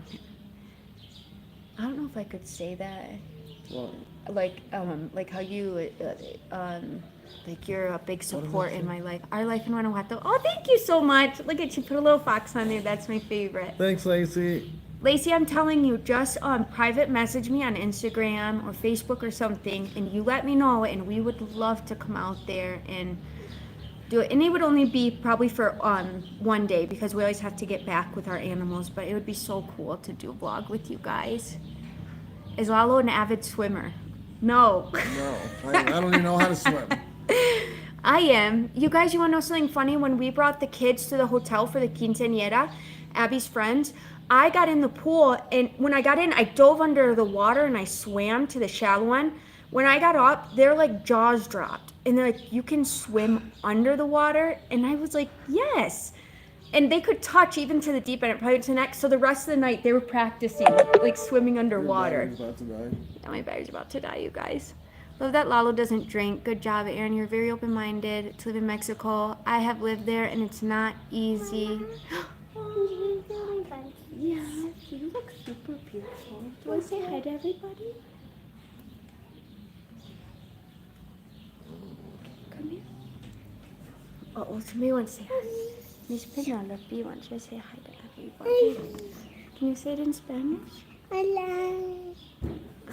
I don't know if I could say that. What? Like how you, like you're a big support in my life. Our life in Guanajuato. Oh, thank you so much. Look at you, put a little fox on there. That's my favorite. Thanks, Lacey. Lacey, I'm telling you, just private message me on Instagram or Facebook or something, and you let me know, and we would love to come out there and do it. And it would only be probably for one day, because we always have to get back with our animals, but it would be so cool to do a vlog with you guys. Is Lalo an avid swimmer? No. No, I don't even know how to swim. I am. You guys, you want to know something funny? When we brought the kids to the hotel for the quinceañera, Abby's friends, I got in the pool, and when I got in, I dove under the water and I swam to the shallow one. When I got up, their like jaws dropped, and they're like, "You can swim under the water?" And I was like, "Yes." And they could touch even to the deep end, probably to the neck. So the rest of the night, they were practicing like swimming underwater. Your battery's about to die. Yeah, my battery's about to die, you guys. Love that Lalo doesn't drink. Good job, Aaron. You're very open-minded to live in Mexico. I have lived there, and it's not easy. Yeah, you look super beautiful. Do you want to say hi to everybody? Come here. Oh, somebody wants to say hi. Miss Penelope wants to say hi to everybody. Can you say it in Spanish? Hola.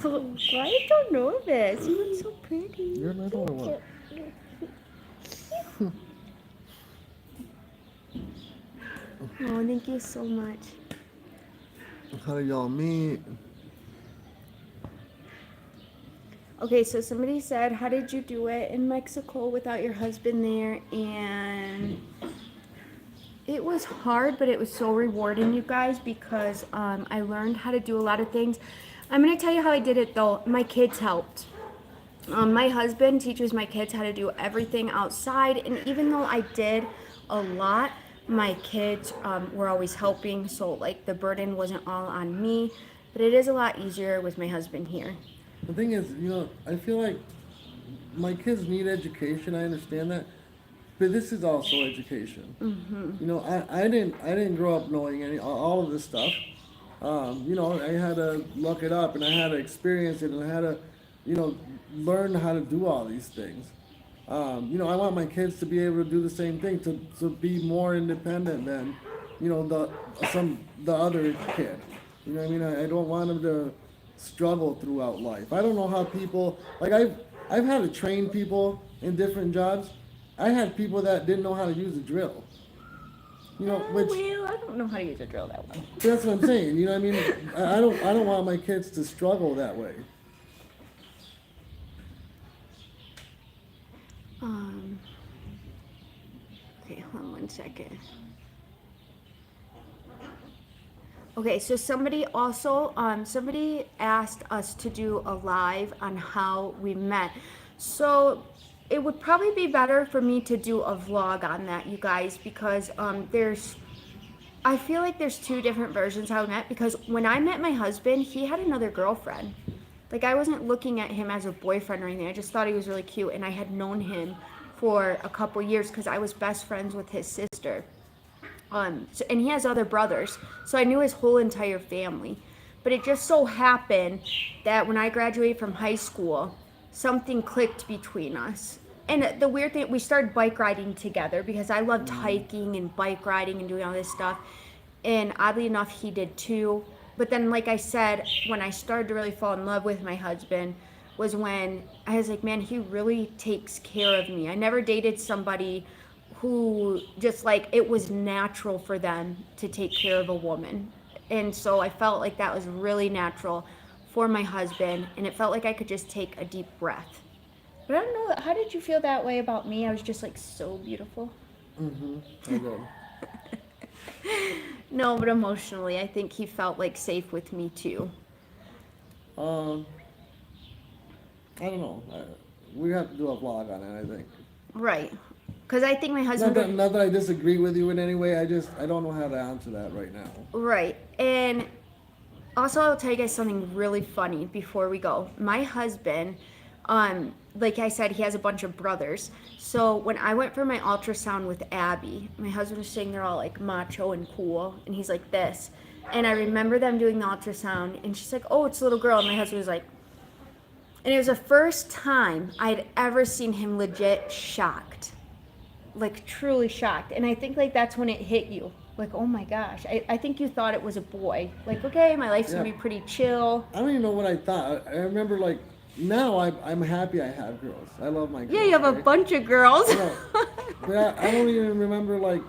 Why are you so nervous? You look so pretty. You're little or what? Oh, thank you so much. How do y'all meet? Okay, so somebody said, how did you do it in Mexico without your husband there? And it was hard, but it was so rewarding, you guys, because I learned how to do a lot of things. I'm going to tell you how I did it, though. My kids helped. My husband teaches my kids how to do everything outside, and even though I did a lot, my kids were always helping, so like the burden wasn't all on me, but it is a lot easier with my husband here. The thing is, I feel like my kids need education. I understand that, but this is also education. I didn't grow up knowing all of this stuff. I had to look it up and I had to experience it and I had to, learn how to do all these things. I want my kids to be able to do the same thing, to be more independent than, the other kid. You know what I mean? I don't want them to struggle throughout life. I don't know how people, like I've had to train people in different jobs. I had people that didn't know how to use a drill. Which Well, I don't know how to use a drill that well. that's what I'm saying. You know what I mean? I don't want my kids to struggle that way. Okay, hold on 1 second. Okay, so somebody also, somebody asked us to do a live on how we met. So it would probably be better for me to do a vlog on that, you guys, because I feel like there's two different versions how we met, because when I met my husband, he had another girlfriend. Like, I wasn't looking at him as a boyfriend or anything. I just thought he was really cute, and I had known him for a couple years because I was best friends with his sister. And he has other brothers, so I knew his whole entire family. But it just so happened that when I graduated from high school, something clicked between us. And the weird thing, we started bike riding together because I loved hiking and bike riding and doing all this stuff. And oddly enough, he did too. But then, like I said, when I started to really fall in love with my husband was when I was like, man, he really takes care of me. I never dated somebody who just like, it was natural for them to take care of a woman. And so I felt like that was really natural for my husband, and it felt like I could just take a deep breath. But I don't know, how did you feel that way about me? I was just like so beautiful. I know. No, but emotionally, I think he felt like safe with me too. I don't know. We have to do a vlog on it, I think. Right. Because I think my husband... Not that I disagree with you in any way, I don't know how to answer that right now. Right. And also, I'll tell you guys something really funny before we go. My husband, like I said, he has a bunch of brothers. So when I went for my ultrasound with Abby, my husband was sitting there all like macho and cool, and he's like this. And I remember them doing the ultrasound, and she's like, oh, it's a little girl. And my husband was like... And it was the first time I'd ever seen him legit shocked. Like, truly shocked. And I think, like, that's when it hit you. Like, oh my gosh. I think you thought it was a boy. Like, okay, my life's gonna be pretty chill. I don't even know what I thought. I remember, like, now I'm happy I have girls. I love my girls. Yeah, you have a bunch of girls. But I don't even remember, like,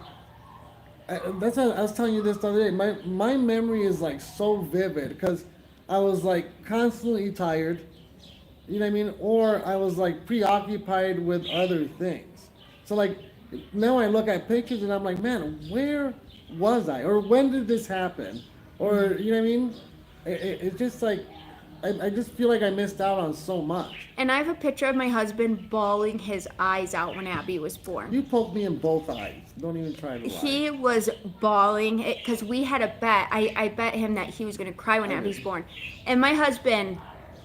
that's how I was telling you this the other day. My memory is, like, so vivid because I was, like, constantly tired. You know what I mean? Or I was, like, preoccupied with other things. So, like, now I look at pictures and I'm like, man, where was I? Or when did this happen? Or, you know what I mean? It's just like, I just feel like I missed out on so much. And I have a picture of my husband bawling his eyes out when Abby was born. You poked me in both eyes. Don't even try to lie. He was bawling because we had a bet. I bet him that he was going to cry when Abby's born. And my husband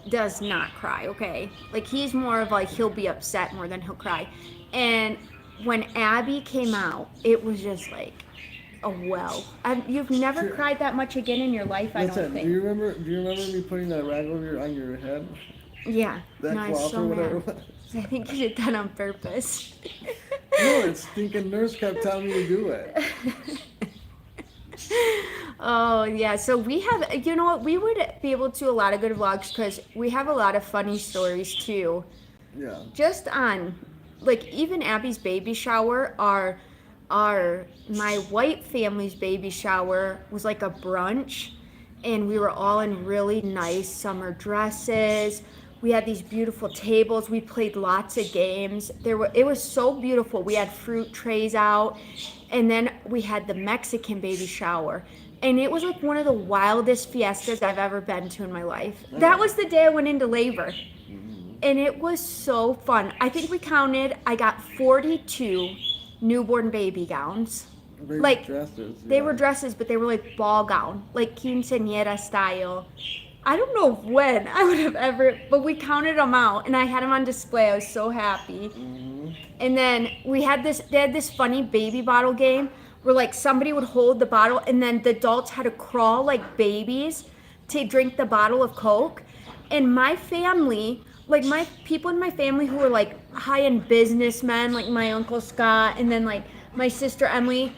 does not cry, okay? Like, he's more of like, he'll be upset more than he'll cry. And when Abby came out, it was just like a well. You've never cried that much again in your life, I don't think. Do you remember me putting that rag on your head? Yeah. That no, cloth or whatever it was? I think you did that on purpose. No, it's stinking nurse kept telling me to do it. Oh, yeah. So we have, you know what? We would be able to do a lot of good vlogs because we have a lot of funny stories too. Yeah. Just on, like, even Abby's baby shower, our my white family's baby shower was like a brunch, and we were all in really nice summer dresses. We had these beautiful tables. We played lots of games. It was so beautiful. We had fruit trays out, and then we had the Mexican baby shower. And it was like one of the wildest fiestas I've ever been to in my life. That was the day I went into labor. And it was so fun. I think we counted, I got 42 newborn baby gowns. Like, dresses. they were dresses, but they were like ball gown, like quinceañera style. I don't know when I would have ever, but we counted them out and I had them on display. I was so happy. And then they had this funny baby bottle game where like somebody would hold the bottle and then the adults had to crawl like babies to drink the bottle of Coke. And my family, like my people in my family who were like high-end businessmen, like my Uncle Scott and then like my sister Emily,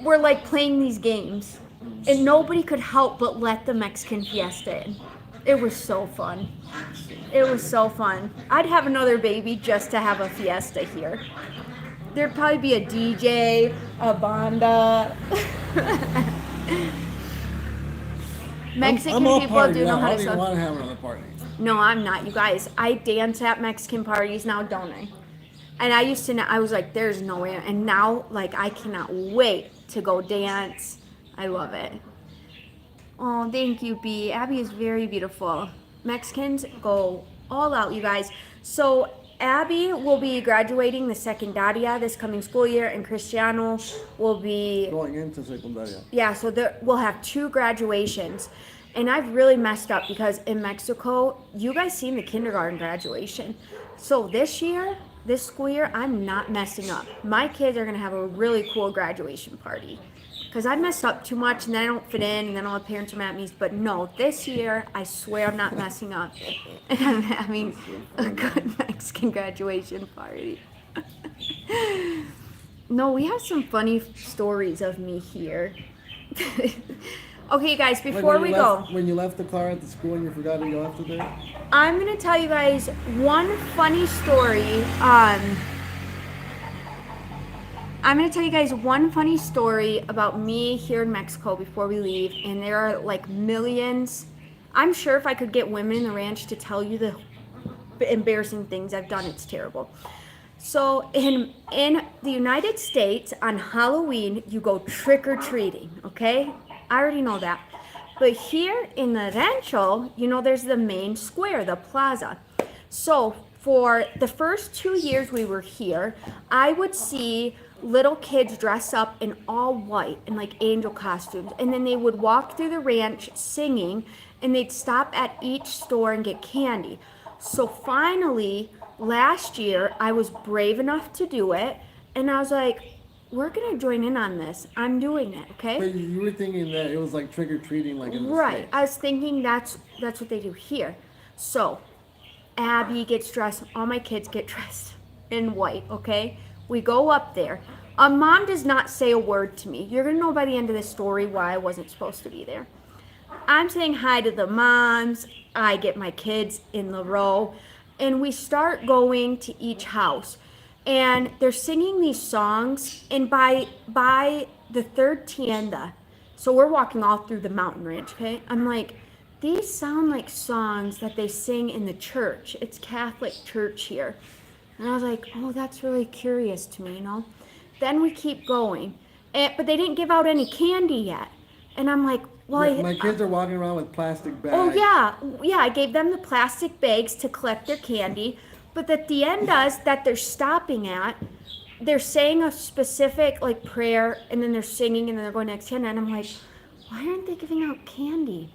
were like playing these games. And nobody could help but let the Mexican fiesta in. It was so fun. It was so fun. I'd have another baby just to have a fiesta here. There'd probably be a DJ, a banda. Mexican I'm all people party do know now. how I to don't even sell. want to have another party. No, I'm not, you guys. I dance at Mexican parties now, don't I? And I used to, I was like, there's no way. And now, like, I cannot wait to go dance. I love it. Oh, thank you, B. Abby is very beautiful. Mexicans go all out, you guys. So Abby will be graduating the secundaria this coming school year, and Cristiano will be Going into secundaria. yeah. So we'll have 2 graduations, and I've really messed up because in Mexico, you guys seen the kindergarten graduation. So this school year, I'm not messing up. My kids are gonna have a really cool graduation party. Because I messed up too much and then I don't fit in and then all the parents are mad at me. But no, this year, I swear I'm not messing up. And I'm having a good Mexican graduation party. No, we have some funny stories of me here. Okay, guys, before we go, When you left the car at the school and you forgot to go after there? I'm going to tell you guys one funny story. I'm going to tell you guys one funny story about me here in Mexico before we leave. And there are like millions. I'm sure if I could get women in the ranch to tell you the embarrassing things I've done, it's terrible. So in the United States, on Halloween, you go trick-or-treating, okay? I already know that. But here in the rancho, you know, there's the main square, the plaza. So for the first 2 years we were here, I would see little kids dress up in all white in like angel costumes, and then they would walk through the ranch singing, and they'd stop at each store and get candy. So finally last year I was brave enough to do it, and I was like, we're gonna join in on this. I'm doing it, okay? But you were thinking that it was like trick or treating, like in the Right. States. I was thinking that's what they do here. So Abby gets dressed, all my kids get dressed in white, okay? We go up there. A mom does not say a word to me. You're gonna know by the end of this story why I wasn't supposed to be there. I'm saying hi to the moms. I get my kids in the row, and we start going to each house. And they're singing these songs, and by the third tienda, so we're walking all through the mountain ranch, okay? I'm like, these sound like songs that they sing in the church. It's Catholic church here. And I was like, oh, that's really curious to me, you know? Then we keep going. But they didn't give out any candy yet. And I'm like, well, Yeah, my kids are walking around with plastic bags. oh, yeah, I gave them the plastic bags to collect their candy. But at the end that they're stopping at, they're saying a specific like prayer, and then they're singing, and then they're going next hand. And I'm like, why aren't they giving out candy?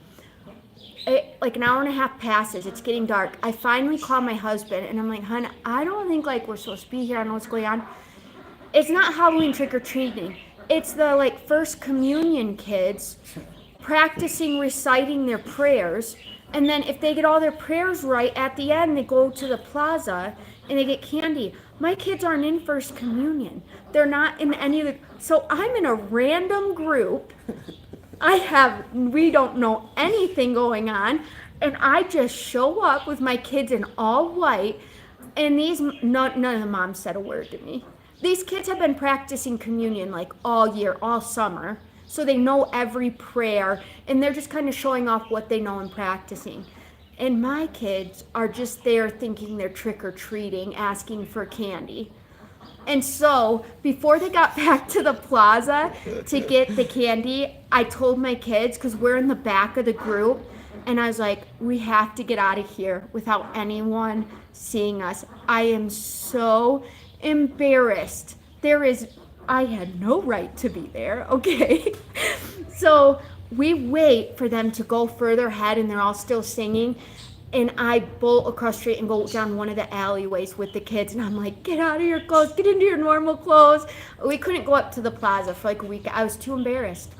Like an hour and a half passes. It's getting dark. I finally call my husband, and I'm like, hon, I don't think like we're supposed to be here. I don't know what's going on. It's not Halloween trick-or-treating. It's the like first communion kids practicing reciting their prayers, and then if they get all their prayers right at the end, they go to the plaza and they get candy. My kids aren't in first communion. They're not in any of the, so I'm in a random group we don't know anything going on. And I just show up with my kids in all white. And none of the moms said a word to me. These kids have been practicing communion like all year, all summer. So they know every prayer. And they're just kind of showing off what they know and practicing. And my kids are just there thinking they're trick-or-treating, asking for candy. And so, before they got back to the plaza to get the candy, I told my kids, because we're in the back of the group, and I was like, we have to get out of here without anyone seeing us. I am so embarrassed. I had no right to be there, okay? So, we wait for them to go further ahead, and they're all still singing. And I bolt across the street and go down one of the alleyways with the kids. And I'm like, get out of your clothes, get into your normal clothes. We couldn't go up to the plaza for like a week. I was too embarrassed.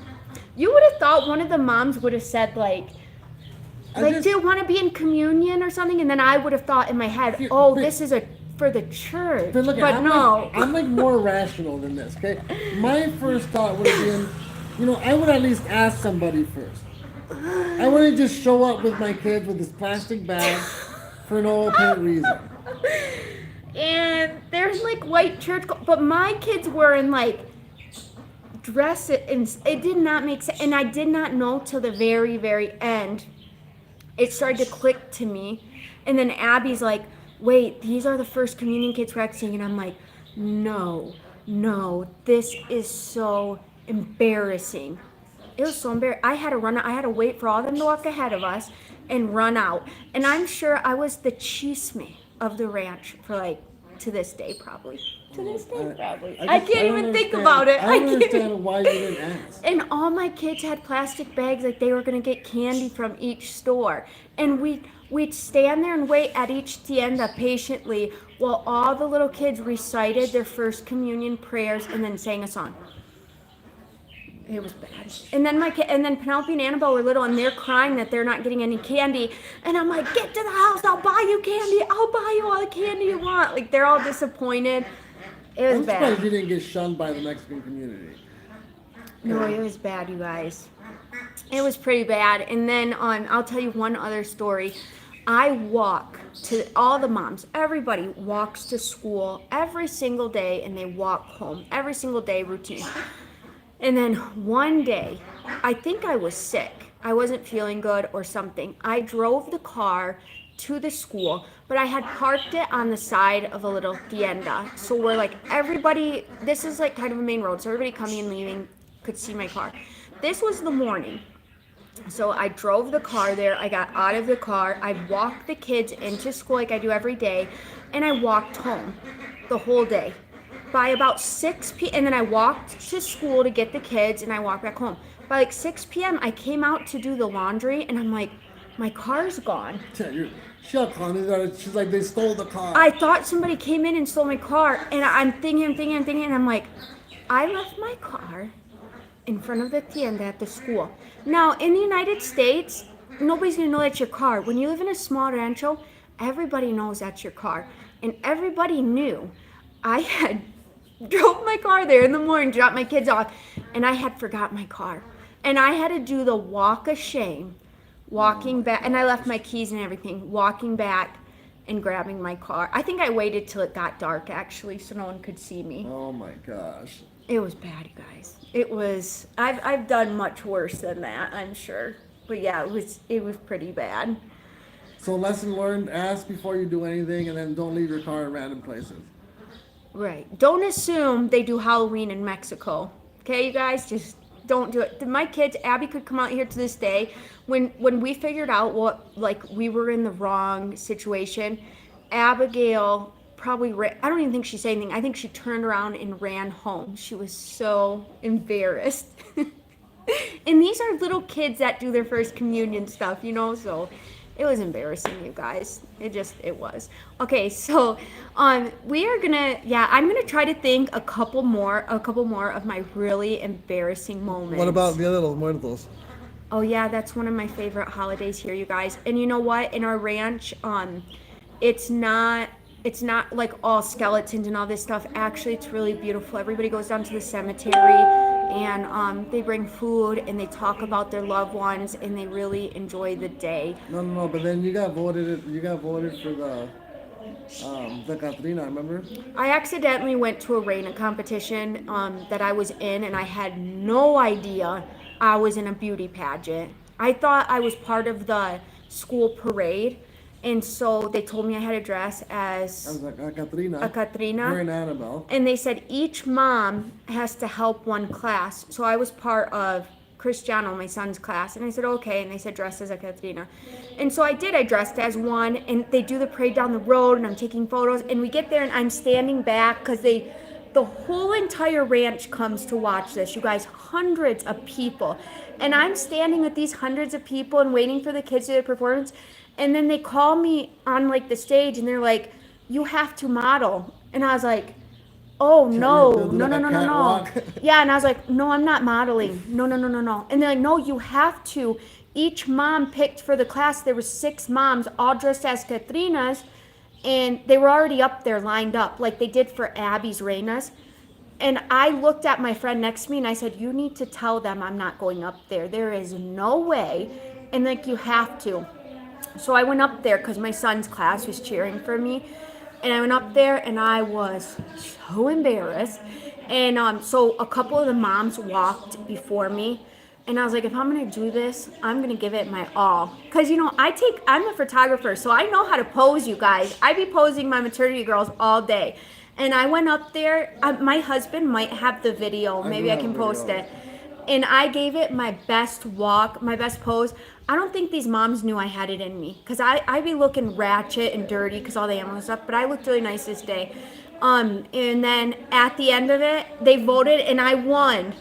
You would have thought one of the moms would have said do you want to be in communion or something? And then I would have thought in my head, this is for the church. But no. I'm like more rational than this, okay? My first thought would have been, I would at least ask somebody first. I wouldn't just show up with my kids with this plastic bag for no apparent reason. And there's like white church, but my kids were in like dresses, and it did not make sense. And I did not know till the very, very end. It started to click to me. And then Abby's like, wait, these are the first communion kids practicing. And I'm like, no, this is so embarrassing. It was so embarrassing. I had to run out. I had to wait for all of them to walk ahead of us and run out. And I'm sure I was the chisme of the ranch for to this day probably. I can't even think about it. I don't understand why you didn't ask. And all my kids had plastic bags like they were going to get candy from each store. And we'd stand there and wait at each tienda patiently while all the little kids recited their first communion prayers and then sang a song. It was bad. And then and then Penelope and Annabelle were little, and they're crying that they're not getting any candy. And I'm like, get to the house, I'll buy you candy. I'll buy you all the candy you want. Like, they're all disappointed. It was bad. I'm surprised you didn't get shunned by the Mexican community. No, it was bad, you guys. It was pretty bad. And then I'll tell you one other story. I walk to all the moms. Everybody walks to school every single day, and they walk home every single day, routine. And then one day, I think I was sick. I wasn't feeling good or something. I drove the car to the school, but I had parked it on the side of a little tienda. So we're like, everybody, this is like kind of a main road, so everybody coming and leaving could see my car. This was the morning. So I drove the car there. I got out of the car. I walked the kids into school like I do every day, and I walked home the whole day. By about 6 p.m., and then I walked to school to get the kids, and I walked back home. By like 6 p.m., I came out to do the laundry, and I'm like, my car's gone. Shut up, she's like, they stole the car. I thought somebody came in and stole my car, and I'm thinking, and I'm like, I left my car in front of the tienda at the school. Now, in the United States, nobody's going to know that's your car. When you live in a small rancho, everybody knows that's your car. And everybody knew I had drove my car there in the morning, dropped my kids off, and I had forgot my car. And I had to do the walk of shame, walking back, and I left my keys and everything, walking back and grabbing my car. I think I waited till it got dark, actually, so no one could see me. Oh my gosh. It was bad, you guys. It was, I've done much worse than that, I'm sure. But yeah, it was pretty bad. So lesson learned, ask before you do anything, and then don't leave your car in random places. Right. Don't assume they do Halloween in Mexico. Okay, you guys? Just don't do it. My kids, Abby could come out here to this day. When we figured out we were in the wrong situation, Abigail probably I don't even think she said anything. I think she turned around and ran home. She was so embarrassed. And these are little kids that do their first communion stuff, so it was embarrassing, you guys. It was. Okay, so we are gonna, I'm gonna try to think a couple more of my really embarrassing moments. What about Dia de los Muertos? Oh yeah, that's one of my favorite holidays here, you guys. And you know what? In our ranch, it's not like all skeletons and all this stuff. Actually, it's really beautiful. Everybody goes down to the cemetery and they bring food and they talk about their loved ones and they really enjoy the day. No. But then you got voted. You got voted for the Katrina. Remember? I accidentally went to a Reina competition that I was in, and I had no idea I was in a beauty pageant. I thought I was part of the school parade, and so they told me I had to dress I was as like Katrina. a Katrina. Her and Annabelle. And they said each mom has to help one class. So I was part of Cristiano, my son's class, and I said okay, and they said dress as a Katrina, and so I did. I dressed as one, and they do the parade down the road, and I'm taking photos, and we get there, and I'm standing back because the whole entire ranch comes to watch this. You guys, hundreds of people, and I'm standing with these hundreds of people and waiting for the kids to do their performance, and then they call me on like the stage, and they're like, "You have to model," and I was like, oh no, no. Yeah, and I was like, no, I'm not modeling. No. And they're like, no, you have to. Each mom picked for the class. There were 6 moms, all dressed as Katrinas, and they were already up there lined up, like they did for Abby's Reinas. And I looked at my friend next to me and I said, you need to tell them I'm not going up there. There is no way. And like, you have to. So I went up there because my son's class was cheering for me. And I went up there and I was so embarrassed. And so a couple of the moms walked before me. And I was like, if I'm going to do this, I'm going to give it my all. Because, you know, I'm a photographer, so I know how to pose, you guys. I be posing my maternity girls all day. And I went up there. My husband might have the video. Maybe I can post it. And I gave it my best walk, my best pose. I don't think these moms knew I had it in me because I be looking ratchet and dirty because all the animal stuff, but I looked really nice this day. And then at the end of it, they voted and I won.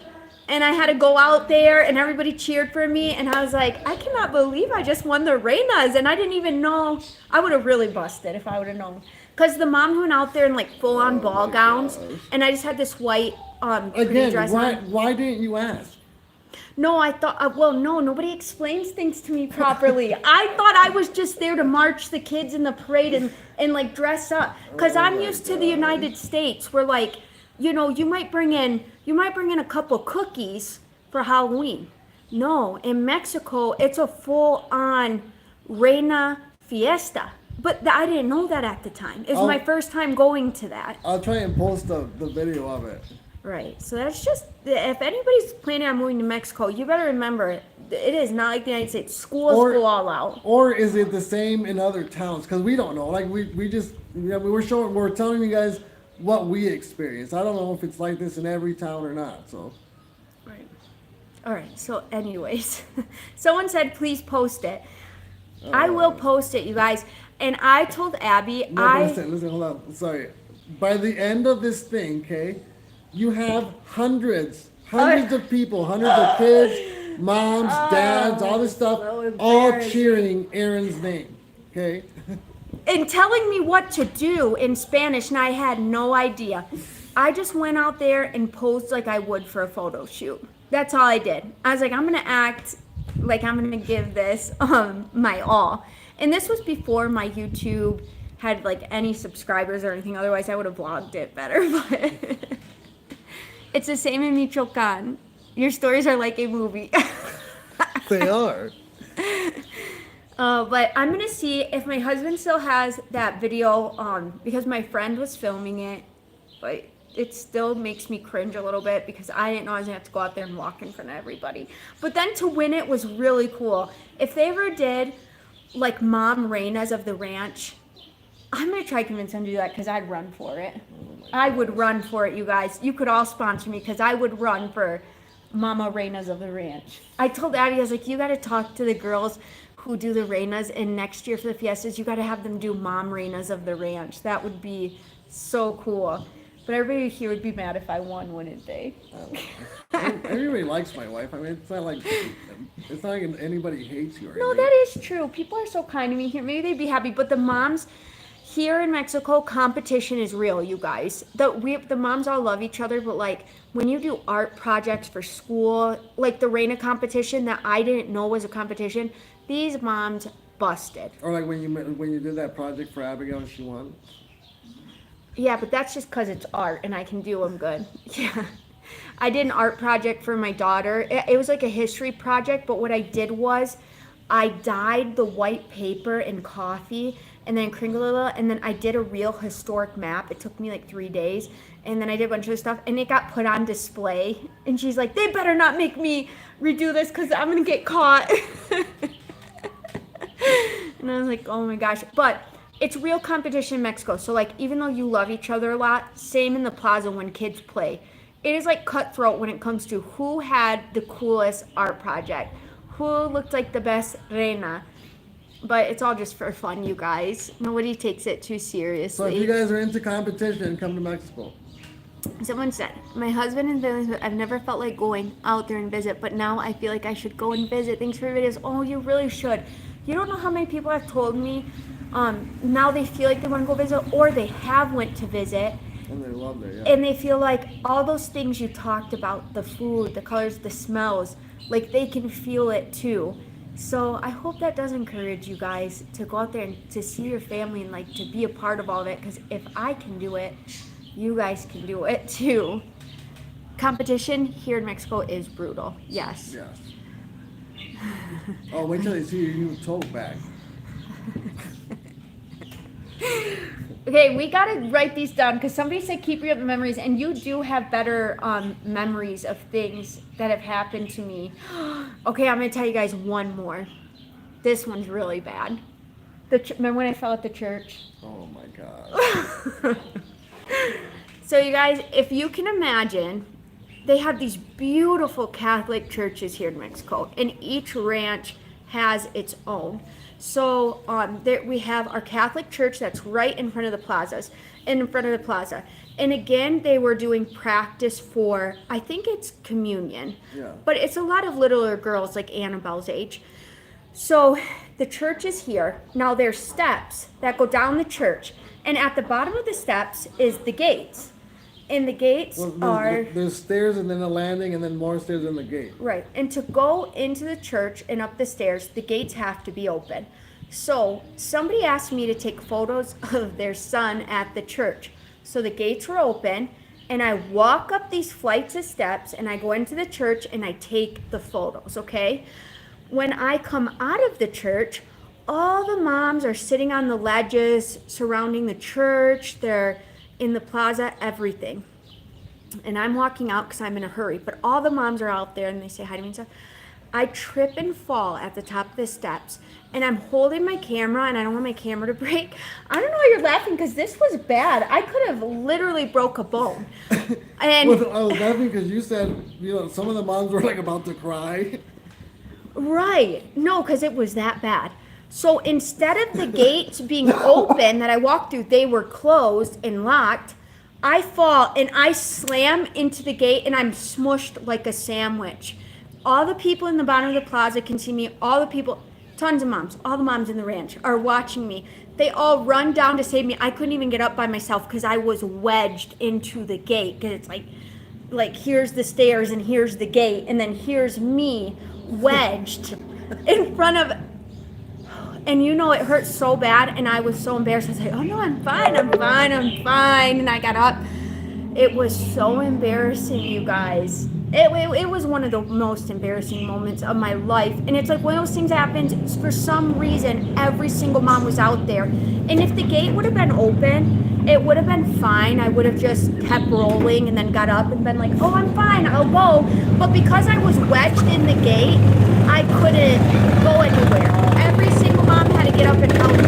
And I had to go out there and everybody cheered for me. And I was like, I cannot believe I just won the Reinas. And I didn't even know. I would have really busted if I would have known. Because the mom went out there in like full on ball gowns. And I just had this white pretty dress on. Why didn't you ask? No, I thought, well, no, nobody explains things to me properly. I thought I was just there to march the kids in the parade and like dress up. Because I'm used to the United States where like, you know, you might bring in a couple cookies for Halloween. No, in Mexico, it's a full-on Reina fiesta. But I didn't know that at the time. It was my first time going to that. I'll try and post the video of it. Right. So that's just, if anybody's planning on moving to Mexico, you better remember it is not like the United States. Schools go all out. Or is it the same in other towns? Because we don't know. Like we just, we're telling you guys what we experienced. I don't know if it's like this in every town or not. So. Right. All right. So anyways, someone said, please post it. I will post it, you guys. And I told Abby, listen, hold on. Sorry. By the end of this thing, okay, you have hundreds of people, hundreds of kids, moms, dads, all this stuff, all cheering Aaron's name, okay? And telling me what to do in Spanish, and I had no idea. I just went out there and posed like I would for a photo shoot. That's all I did. I was like, I'm gonna act like I'm gonna give this my all. And this was before my YouTube had like any subscribers or anything. Otherwise, I would have vlogged it better. But it's the same in Michoacan. Your stories are like a movie. They are. But I'm gonna see if my husband still has that video because my friend was filming it, but it still makes me cringe a little bit because I didn't know I was gonna have to go out there and walk in front of everybody. But then to win it was really cool. If they ever did like mom reinas of the ranch, I'm gonna try to convince them to do that because I'd run for it. I would run for it, you guys. You could all sponsor me because I would run for Mama Reinas of the Ranch. I told Abby, I was like, you got to talk to the girls who do the Reinas, and next year for the fiestas, you got to have them do Mom Reinas of the Ranch. That would be so cool. But everybody here would be mad if I won, wouldn't they? Everybody likes my wife. I mean, it's not like anybody hates you or anything. No, that is true. People are so kind to me here. Maybe they'd be happy. But the moms here in Mexico, competition is real, you guys. The moms all love each other, but like when you do art projects for school, like the Reina competition that I didn't know was a competition, these moms busted. Or like when you did that project for Abigail and she won. Yeah, but that's just because it's art and I can do them good. Yeah. I did an art project for my daughter. It was like a history project, but what I did was I dyed the white paper in coffee and then crinkled it a little, and then I did a real historic map. It took me like 3 days, and then I did a bunch of stuff, and it got put on display. And she's like, they better not make me redo this because I'm gonna get caught. And I was like, oh my gosh. But it's real competition in Mexico. So like, even though you love each other a lot, same in the plaza when kids play. It is like cutthroat when it comes to who had the coolest art project, who looked like the best reina. But it's all just for fun, you guys. Nobody takes it too seriously. So if you guys are into competition, come to Mexico. Someone said, my husband and family, I've never felt like going out there and visit, but now I feel like I should go and visit. Thanks for your videos. Oh, you really should. You don't know how many people have told me now they feel like they want to go visit, or they have went to visit. And they love it, yeah. And they feel like all those things you talked about, the food, the colors, the smells, like they can feel it too. So I hope that does encourage you guys to go out there and to see your family and like to be a part of all of it. Because if I can do it, you guys can do it too. Competition here in Mexico is brutal. Yes. Yes. Oh, wait till they see your new tote bag. Okay, we gotta write these down because somebody said keep your memories, and you do have better memories of things that have happened to me. Okay, I'm gonna tell you guys one more. This one's really bad. Remember when I fell at the church? Oh my God. So you guys, if you can imagine, they have these beautiful Catholic churches here in Mexico, and each ranch has its own. So there we have our Catholic church that's right in front of the plazas, in front of the plaza. And again, they were doing practice for, I think it's communion. Yeah. But it's a lot of littler girls like Annabelle's age. So the church is here. Now there's steps that go down the church. And at the bottom of the steps is the gates. And the gates are... There's stairs and then a landing and then more stairs and the gate. Right. And to go into the church and up the stairs, the gates have to be open. So somebody asked me to take photos of their son at the church. So the gates were open, and I walk up these flights of steps, and I go into the church, and I take the photos, okay? When I come out of the church, all the moms are sitting on the ledges surrounding the church. They're in the plaza, everything. And I'm walking out because I'm in a hurry, but all the moms are out there, and they say hi to me and stuff. I trip and fall at the top of the steps, and I'm holding my camera, and I don't want my camera to break. I don't know why you're laughing, because this was bad. I could have literally broke a bone. And Well, I was laughing because you said, some of the moms were like about to cry. right, no, because it was that bad. So instead of the gates being open that I walked through, they were closed and locked. I fall and I slam into the gate, and I'm smushed like a sandwich. All the people in the bottom of the plaza can see me. All the people, tons of moms, all the moms in the ranch are watching me. They all run down to save me. I couldn't even get up by myself because I was wedged into the gate. Because it's like here's the stairs and here's the gate, and then here's me wedged in front of. And it hurt so bad, and I was so embarrassed. I was like, oh no, I'm fine. And I got up. It was so embarrassing, you guys. It was one of the most embarrassing moments of my life. And it's like one of those things that happened, for some reason, every single mom was out there. And if the gate would have been open, it would have been fine. I would have just kept rolling and then got up and been like, oh, I'm fine, I'll go. But because I was wedged in the gate, I couldn't go anywhere. Every single mom had to get up and help me.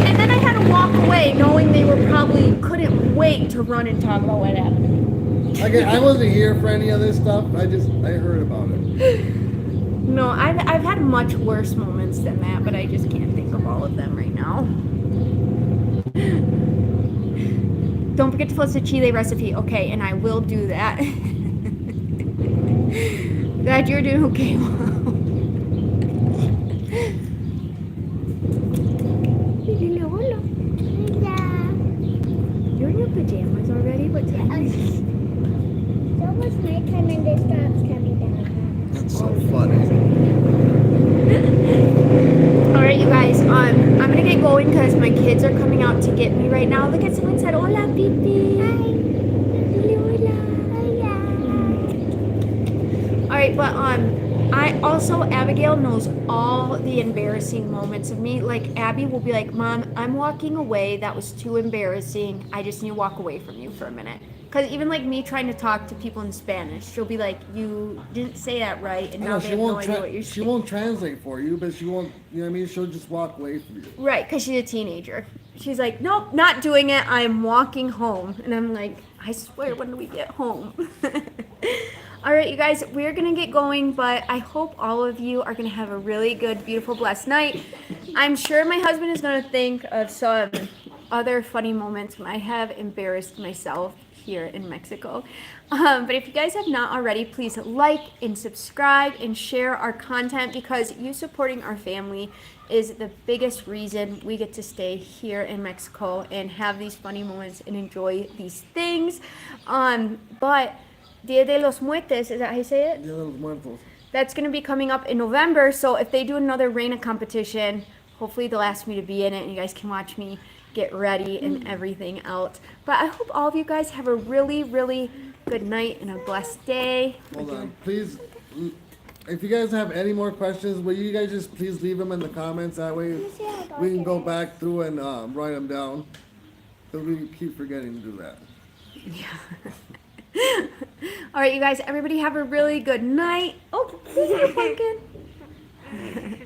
And then I had to walk away knowing they were probably couldn't wait to run and talk about what happened. Again, I wasn't here for any of this stuff. I heard about it. No, I've had much worse moments than that, but I just can't think of all of them right now. Don't forget to post the chile recipe. Okay, and I will do that. Glad you're doing okay, Mom. You're in your pajamas already? What time is it? It's almost nighttime and the storm's coming down. That's so funny. Alright, you guys, I'm gonna get going because my kids are coming out to get me right now. Look at someone said, hola, Pipi. Hi. Hola. right, but I also Abigail knows all the embarrassing moments of me. Like Abby will be like, "Mom, I'm walking away. That was too embarrassing. I just need to walk away from you for a minute." Because even like me trying to talk to people in Spanish, she'll be like, "You didn't say that right," and I now know they she have no won't. idea what you're She saying. won't translate for you, but she won't. You know what I mean? She'll just walk away from you. Right, because she's a teenager. She's like, "Nope, not doing it. I'm walking home," and I'm like, "I swear, when do we get home?" All right, you guys, we're gonna get going, but I hope all of you are gonna have a really good, beautiful, blessed night. I'm sure my husband is gonna think of some other funny moments when I have embarrassed myself here in Mexico. But if you guys have not already, please like and subscribe and share our content, because you supporting our family is the biggest reason we get to stay here in Mexico and have these funny moments and enjoy these things. But Dia de los Muertos, is that how you say it? Dia de los Muertos. That's going to be coming up in November. So if they do another Reina competition, hopefully they'll ask me to be in it and you guys can watch me get ready and everything else. But I hope all of you guys have a really, really good night and a blessed day. Hold on, please. If you guys have any more questions, will you guys just please leave them in the comments? That way we can go back through and write them down. Because we keep forgetting to do that. All right, you guys, everybody have a really good night. Oh, here's your pumpkin.